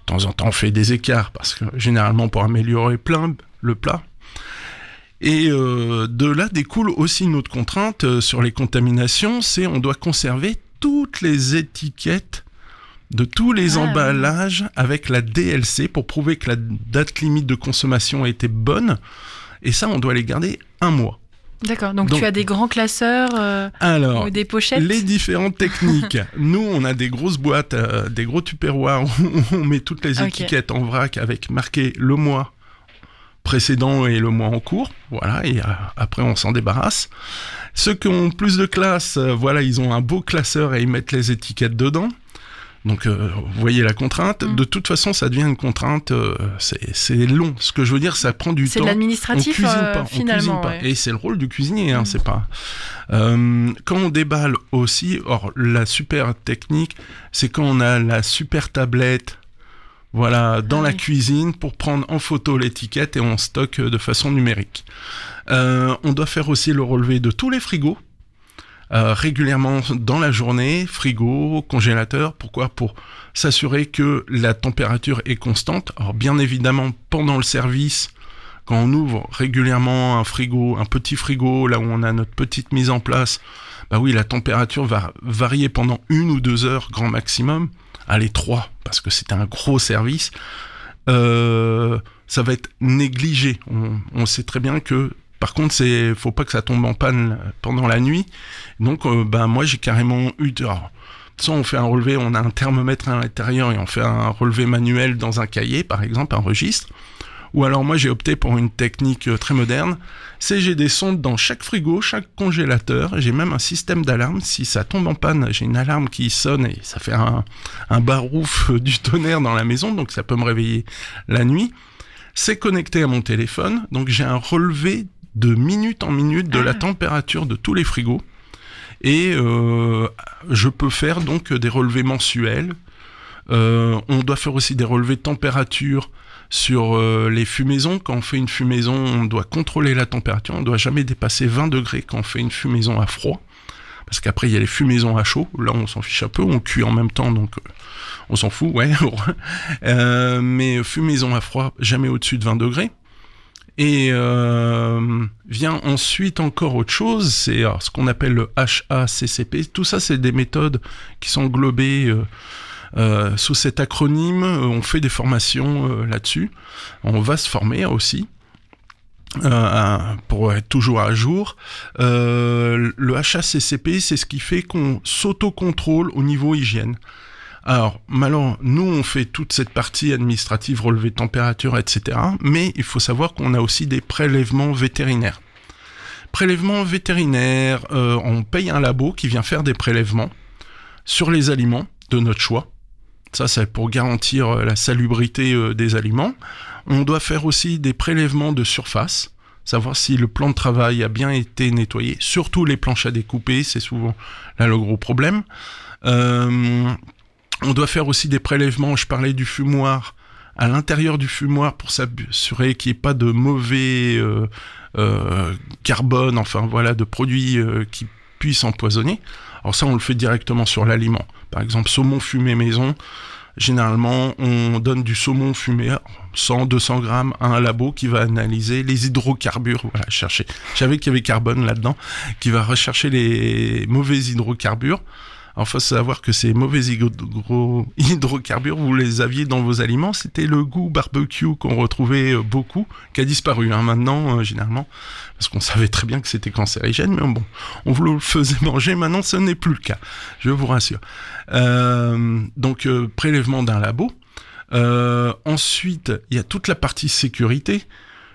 De temps en temps, on fait des écarts, parce que généralement, pour améliorer le plat. Et de là découle aussi une autre contrainte sur les contaminations, c'est on doit conserver toutes les étiquettes de tous les emballages avec la DLC pour prouver que la date limite de consommation était bonne. Et ça, on doit les garder 1 mois. D'accord, donc tu as des grands classeurs ou des pochettes. Les différentes techniques. Nous, on a des grosses boîtes, des gros tupperwares où on met toutes les étiquettes en vrac avec marqué le mois précédent et le mois en cours. Voilà, et après, on s'en débarrasse. Ceux qui ont plus de classe, voilà, ils ont un beau classeur et ils mettent les étiquettes dedans. Donc, vous voyez la contrainte. De toute façon, ça devient une contrainte. C'est long. Ce que je veux dire, ça prend du temps. C'est de l'administratif, finalement. On cuisine pas. Et c'est le rôle du cuisinier. Hein, c'est pas. Quand on déballe aussi, la super technique, c'est quand on a la super tablette. Voilà, dans la cuisine pour prendre en photo l'étiquette et on stocke de façon numérique. On doit faire aussi le relevé de tous les frigos. Régulièrement dans la journée, frigo, congélateur. Pourquoi? Pour s'assurer que la température est constante. Alors bien évidemment, pendant le service, quand on ouvre régulièrement un frigo, un petit frigo, là où on a notre petite mise en place, oui, la température va varier pendant 1 ou 2 heures, grand maximum. Allez, 3, parce que c'est un gros service. Ça va être négligé. On sait très bien que par contre, faut pas que ça tombe en panne pendant la nuit. Donc, moi, j'ai carrément eu... Alors, soit on fait un relevé, on a un thermomètre à l'intérieur et on fait un relevé manuel dans un cahier, par exemple, un registre. Ou alors, moi, j'ai opté pour une technique très moderne. J'ai des sondes dans chaque frigo, chaque congélateur. J'ai même un système d'alarme. Si ça tombe en panne, j'ai une alarme qui sonne et ça fait un barouf du tonnerre dans la maison. Donc, ça peut me réveiller la nuit. C'est connecté à mon téléphone. Donc, j'ai un relevé de minute en minute de la température de tous les frigos. Et je peux faire donc des relevés mensuels. On doit faire aussi des relevés de température sur les fumaisons. Quand on fait une fumaison, on doit contrôler la température. On ne doit jamais dépasser 20 degrés quand on fait une fumaison à froid. Parce qu'après, il y a les fumaisons à chaud. Là, on s'en fiche un peu. On cuit en même temps, donc on s'en fout, ouais. Mais fumaison à froid, jamais au-dessus de 20 degrés. Et vient ensuite encore autre chose, c'est ce qu'on appelle le HACCP. Tout ça, c'est des méthodes qui sont englobées sous cet acronyme. On fait des formations là-dessus. On va se former aussi. Pour être toujours à jour. Le HACCP, c'est ce qui fait qu'on s'autocontrôle au niveau hygiène. Alors, nous, on fait toute cette partie administrative, relevé de température, etc. Mais il faut savoir qu'on a aussi des prélèvements vétérinaires. Prélèvements vétérinaires, on paye un labo qui vient faire des prélèvements sur les aliments de notre choix. Ça, c'est pour garantir la salubrité des aliments. On doit faire aussi des prélèvements de surface, savoir si le plan de travail a bien été nettoyé. Surtout les planches à découper, c'est souvent là le gros problème. On doit faire aussi des prélèvements, je parlais du fumoir, à l'intérieur du fumoir pour s'assurer qu'il n'y ait pas de mauvais carbone, enfin voilà, de produits qui puissent empoisonner. Alors ça, on le fait directement sur l'aliment. Par exemple, saumon fumé maison, généralement, on donne du saumon fumé 100-200 grammes à un labo qui va analyser les hydrocarbures. Voilà, chercher. Je savais qu'il y avait carbone là-dedans, qui va rechercher les mauvais hydrocarbures. Alors, il faut savoir que ces mauvais hydrocarbures, vous les aviez dans vos aliments. C'était le goût barbecue qu'on retrouvait beaucoup, qui a disparu maintenant, généralement, parce qu'on savait très bien que c'était cancérigène, mais bon, on vous le faisait manger. Maintenant, ce n'est plus le cas, je vous rassure. Donc, prélèvement d'un labo. Ensuite, il y a toute la partie sécurité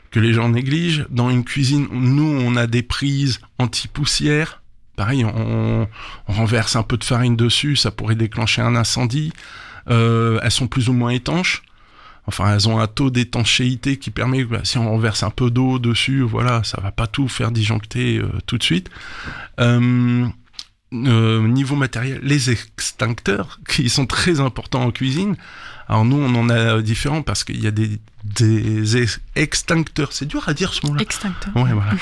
que les gens négligent. Dans une cuisine, nous, on a des prises anti-poussière. Pareil, on renverse un peu de farine dessus, ça pourrait déclencher un incendie. Elles sont plus ou moins étanches. Enfin, elles ont un taux d'étanchéité qui permet, si on renverse un peu d'eau dessus, voilà, ça va pas tout faire disjoncter tout de suite. Niveau matériel, les extincteurs, qui sont très importants en cuisine. Alors nous, on en a différents parce qu'il y a des extincteurs, c'est dur à dire ce mot-là. Extincteur. Ouais, voilà.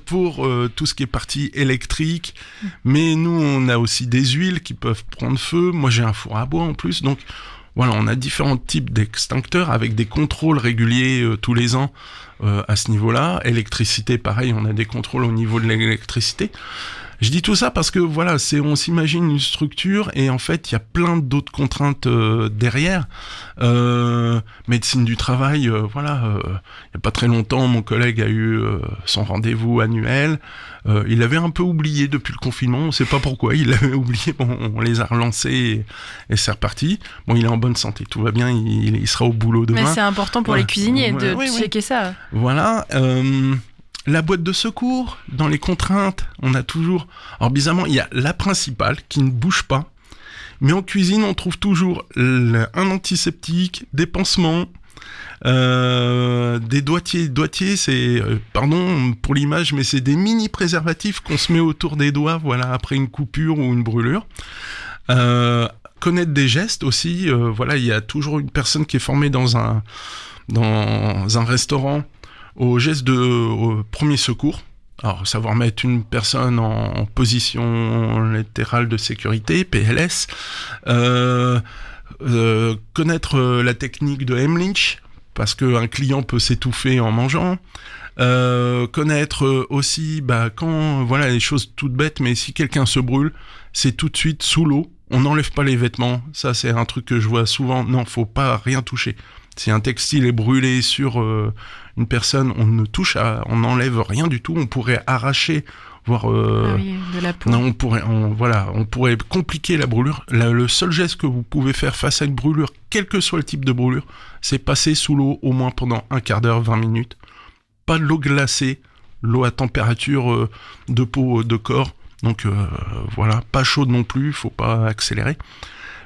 Pour tout ce qui est partie électrique. Mais nous, on a aussi des huiles qui peuvent prendre feu. Moi, j'ai un four à bois en plus. Donc, voilà, on a différents types d'extincteurs avec des contrôles réguliers tous les ans à ce niveau-là. Électricité, pareil, on a des contrôles au niveau de l'électricité. Je dis tout ça parce que voilà, on s'imagine une structure et en fait il y a plein d'autres contraintes derrière. Médecine du travail, voilà, il y a pas très longtemps, mon collègue a eu son rendez-vous annuel. Il avait un peu oublié depuis le confinement, on sait pas pourquoi, il l'avait oublié. Bon, on les a relancés et c'est reparti. Bon, il est en bonne santé, tout va bien, il sera au boulot demain. Mais c'est important pour les cuisiniers de checker ça. Voilà. La boîte de secours, dans les contraintes, on a toujours... Alors bizarrement, il y a la principale qui ne bouge pas. Mais en cuisine, on trouve toujours un antiseptique, des pansements, des doigtiers. Doigtiers, c'est... pardon pour l'image, mais c'est des mini préservatifs qu'on se met autour des doigts, voilà, après une coupure ou une brûlure. Connaître des gestes aussi. Voilà, il y a toujours une personne qui est formée dans un restaurant au geste au premier secours. Alors, savoir mettre une personne en position latérale de sécurité, PLS. Connaître la technique de Heimlich, parce qu'un client peut s'étouffer en mangeant. Connaître aussi, quand, voilà, les choses toutes bêtes, mais si quelqu'un se brûle, c'est tout de suite sous l'eau. On n'enlève pas les vêtements. Ça, c'est un truc que je vois souvent. Non, faut pas rien toucher. Si un textile est brûlé sur une personne, on n'enlève rien du tout. On pourrait arracher, voire de la peau. Non, on pourrait compliquer la brûlure. Le seul geste que vous pouvez faire face à une brûlure, quel que soit le type de brûlure, c'est passer sous l'eau au moins pendant un quart d'heure, 20 minutes. Pas de l'eau glacée, l'eau à température de peau, de corps. Donc voilà, pas chaude non plus, faut pas accélérer.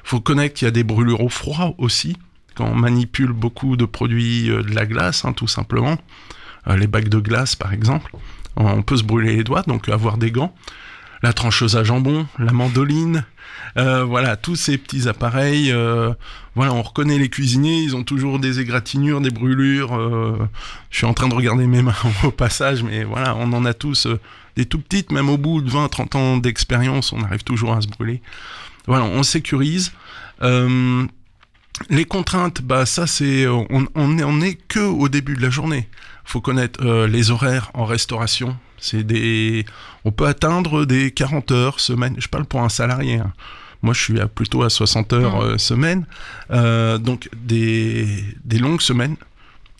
Faut connaître qu'il y a des brûlures au froid aussi. Quand on manipule beaucoup de produits de la glace, tout simplement, les bacs de glace par exemple, on peut se brûler les doigts, donc avoir des gants, la trancheuse à jambon, la mandoline, voilà, tous ces petits appareils, voilà, on reconnaît les cuisiniers, ils ont toujours des égratignures, des brûlures, je suis en train de regarder mes mains au passage, mais voilà, on en a tous des tout petites, même au bout de 20-30 ans d'expérience, on arrive toujours à se brûler. Voilà, on sécurise. Les contraintes, ça c'est, on est que au début de la journée. Faut connaître les horaires en restauration. On peut atteindre des 40 heures semaine. Je parle pour un salarié. Hein. Moi, je suis plutôt à 60 heures semaine. Donc des longues semaines.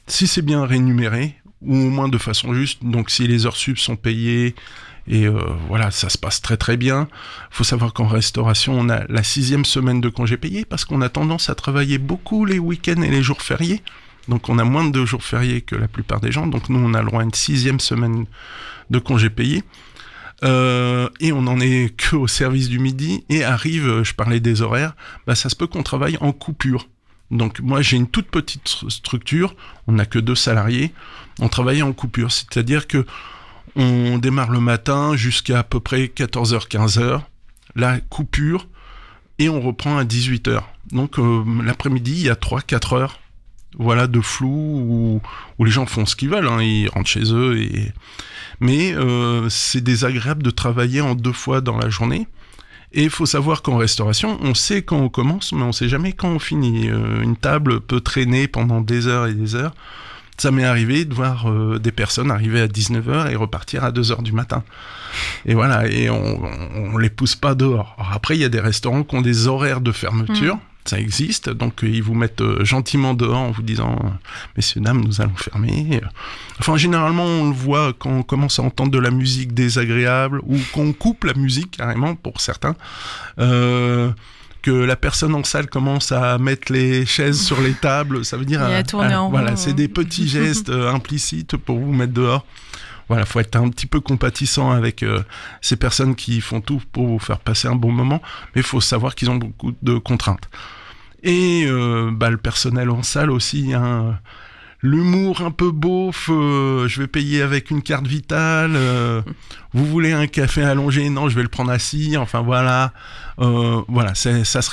Si c'est bien rémunéré, ou au moins de façon juste. Donc si les heures sup sont payées. Et ça se passe très très bien. Il faut savoir qu'en restauration, on a la 6e semaine de congés payés parce qu'on a tendance à travailler beaucoup les week-ends et les jours fériés. Donc on a moins de jours fériés que la plupart des gens. Donc nous, on a le droit à une 6e semaine de congés payés. Et on n'en est qu'au service du midi. Et arrive, je parlais des horaires, ça se peut qu'on travaille en coupure. Donc moi, j'ai une toute petite structure. On n'a que 2 salariés. On travaille en coupure. C'est-à-dire que on démarre le matin jusqu'à à peu près 14h, 15h, la coupure, et on reprend à 18h. Donc l'après-midi, il y a 3-4 heures de flou où les gens font ce qu'ils veulent, hein, ils rentrent chez eux. Mais c'est désagréable de travailler en 2 fois dans la journée. Et il faut savoir qu'en restauration, on sait quand on commence, mais on ne sait jamais quand on finit. Une table peut traîner pendant des heures et des heures. Ça m'est arrivé de voir des personnes arriver à 19h et repartir à 2h du matin. Et voilà, et on les pousse pas dehors. Alors après, il y a des restaurants qui ont des horaires de fermeture, ça existe, donc ils vous mettent gentiment dehors en vous disant « Messieurs, dames, nous allons fermer ». Enfin, généralement, on le voit quand on commence à entendre de la musique désagréable ou qu'on coupe la musique, carrément, pour certains. Que la personne en salle commence à mettre les chaises sur les tables, ça veut dire... c'est des petits gestes implicites pour vous mettre dehors. Voilà, faut être un petit peu compatissant avec ces personnes qui font tout pour vous faire passer un bon moment, mais il faut savoir qu'ils ont beaucoup de contraintes. Et le personnel en salle aussi, hein, l'humour un peu beauf, je vais payer avec une carte vitale, vous voulez un café allongé, non, je vais le prendre assis, enfin voilà, ça se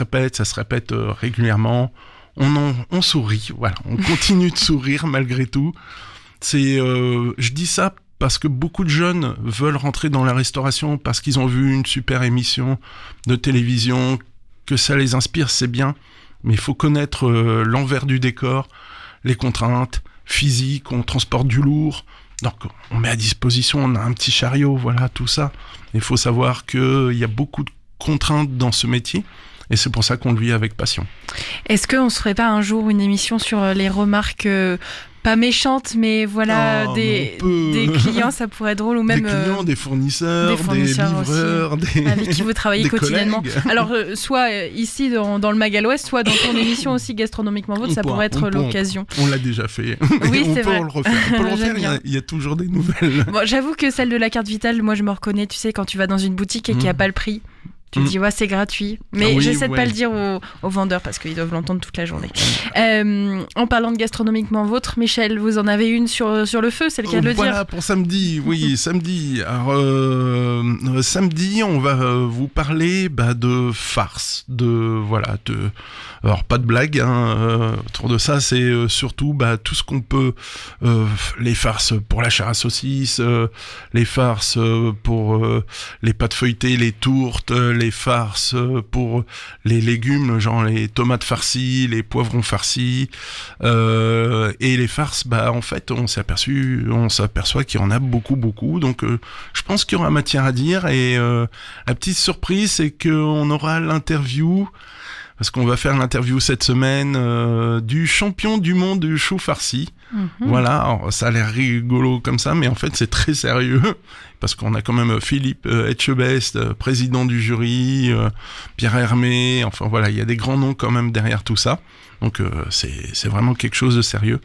répète régulièrement, on sourit, voilà, on continue de sourire malgré tout. Je dis ça parce que beaucoup de jeunes veulent rentrer dans la restauration parce qu'ils ont vu une super émission de télévision, que ça les inspire, c'est bien, mais il faut connaître l'envers du décor, les contraintes physiques, on transporte du lourd, donc on met à disposition, on a un petit chariot, voilà, tout ça. Il faut savoir qu'il y a beaucoup de contraintes dans ce métier, et c'est pour ça qu'on le vit avec passion. Est-ce qu'on ne se ferait pas un jour une émission sur les remarques pas méchantes, mais des clients, ça pourrait être drôle, ou même... Des clients, des fournisseurs, des livreurs, avec qui vous travaillez quotidiennement. Collègues. Alors, soit ici dans le Magal Ouest, soit dans ton émission aussi gastronomiquement vôtre, ça pourrait être l'occasion. On l'a déjà fait. Oui, c'est vrai. On peut le refaire, il y a toujours des nouvelles. Bon, j'avoue que celle de la carte vitale, moi je me reconnais, tu sais, quand tu vas dans une boutique et qu'il n'y a pas le prix. Tu te dis, c'est gratuit. Mais j'essaie de pas le dire aux vendeurs parce qu'ils doivent l'entendre toute la journée. En parlant de gastronomiquement vôtre, Michel, vous en avez une sur le feu, c'est le cas de le dire. Voilà, pour samedi, samedi. Alors, samedi, on va vous parler de farce, alors pas de blague, hein, autour de ça, c'est surtout tout ce qu'on peut, les farces pour la chair à saucisse, les farces pour les pâtes feuilletées, les tourtes, les farces pour les légumes, genre les tomates farcies, les poivrons farcis, et les farces, en fait, on s'aperçoit qu'il y en a beaucoup, donc je pense qu'il y aura matière à dire, et la petite surprise, c'est qu'on aura l'interview, parce qu'on va faire l'interview cette semaine du champion du monde du chou farci. Voilà, alors, ça a l'air rigolo comme ça, mais en fait c'est très sérieux, parce qu'on a quand même Philippe Etchebest, président du jury, Pierre Hermé, enfin voilà, il y a des grands noms quand même derrière tout ça, donc c'est vraiment quelque chose de sérieux.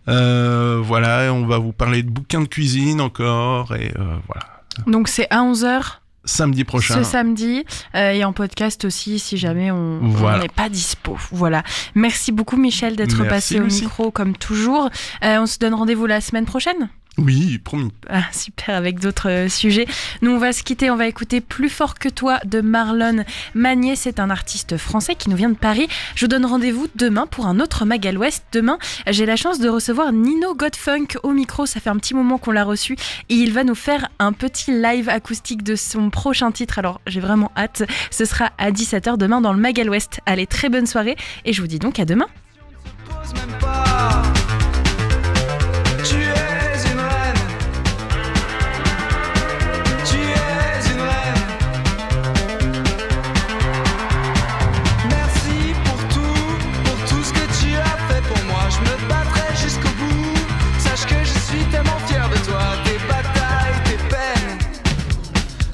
Voilà, on va vous parler de bouquins de cuisine encore, et voilà. Donc c'est à 11h samedi prochain. Ce samedi, et en podcast aussi, si jamais on n'est pas dispo. Voilà. Merci beaucoup, Michel, d'être passé au micro, comme toujours. On se donne rendez-vous la semaine prochaine. Oui, promis. Ah, super, avec d'autres sujets. Nous, on va se quitter, on va écouter Plus fort que toi de Marlon Magnier. C'est un artiste français qui nous vient de Paris. Je vous donne rendez-vous demain pour un autre Magal West. Demain, j'ai la chance de recevoir Nino Godfunk au micro. Ça fait un petit moment qu'on l'a reçu et il va nous faire un petit live acoustique de son prochain titre. Alors, j'ai vraiment hâte. Ce sera à 17h demain dans le Magal West. Allez, très bonne soirée et je vous dis donc à demain.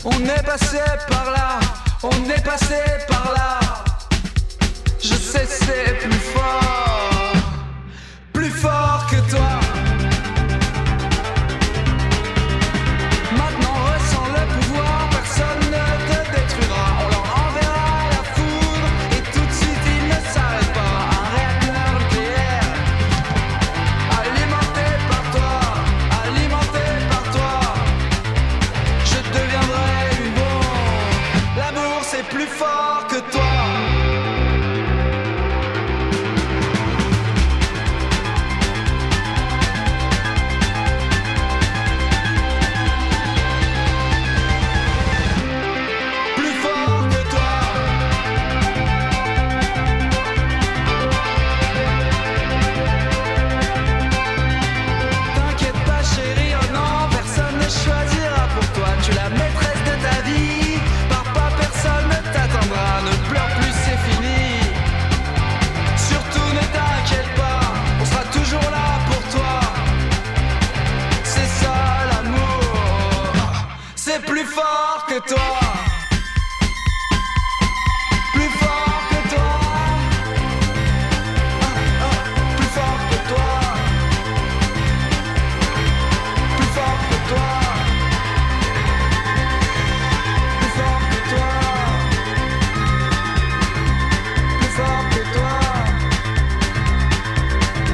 On est passé par là, on est passé par là. Je sais c'est plus fort que toi. Maintenant ressens le pouvoir, personne ne te détruira. On leur enverra la foudre et tout de suite il ne s'arrête pas. Un réacteur nucléaire, alimenté par toi, alimenté par toi. Je deviendrai l'amour c'est plus fort que toi. Plus fort que toi. T'inquiète pas chérie, oh non, personne ne choisira pour toi. Tu la maîtresse de ta vie. Personne ne t'attendra, ne pleure plus, c'est fini. Surtout ne t'inquiète pas, on sera toujours là pour toi. C'est ça l'amour, c'est plus fort que toi.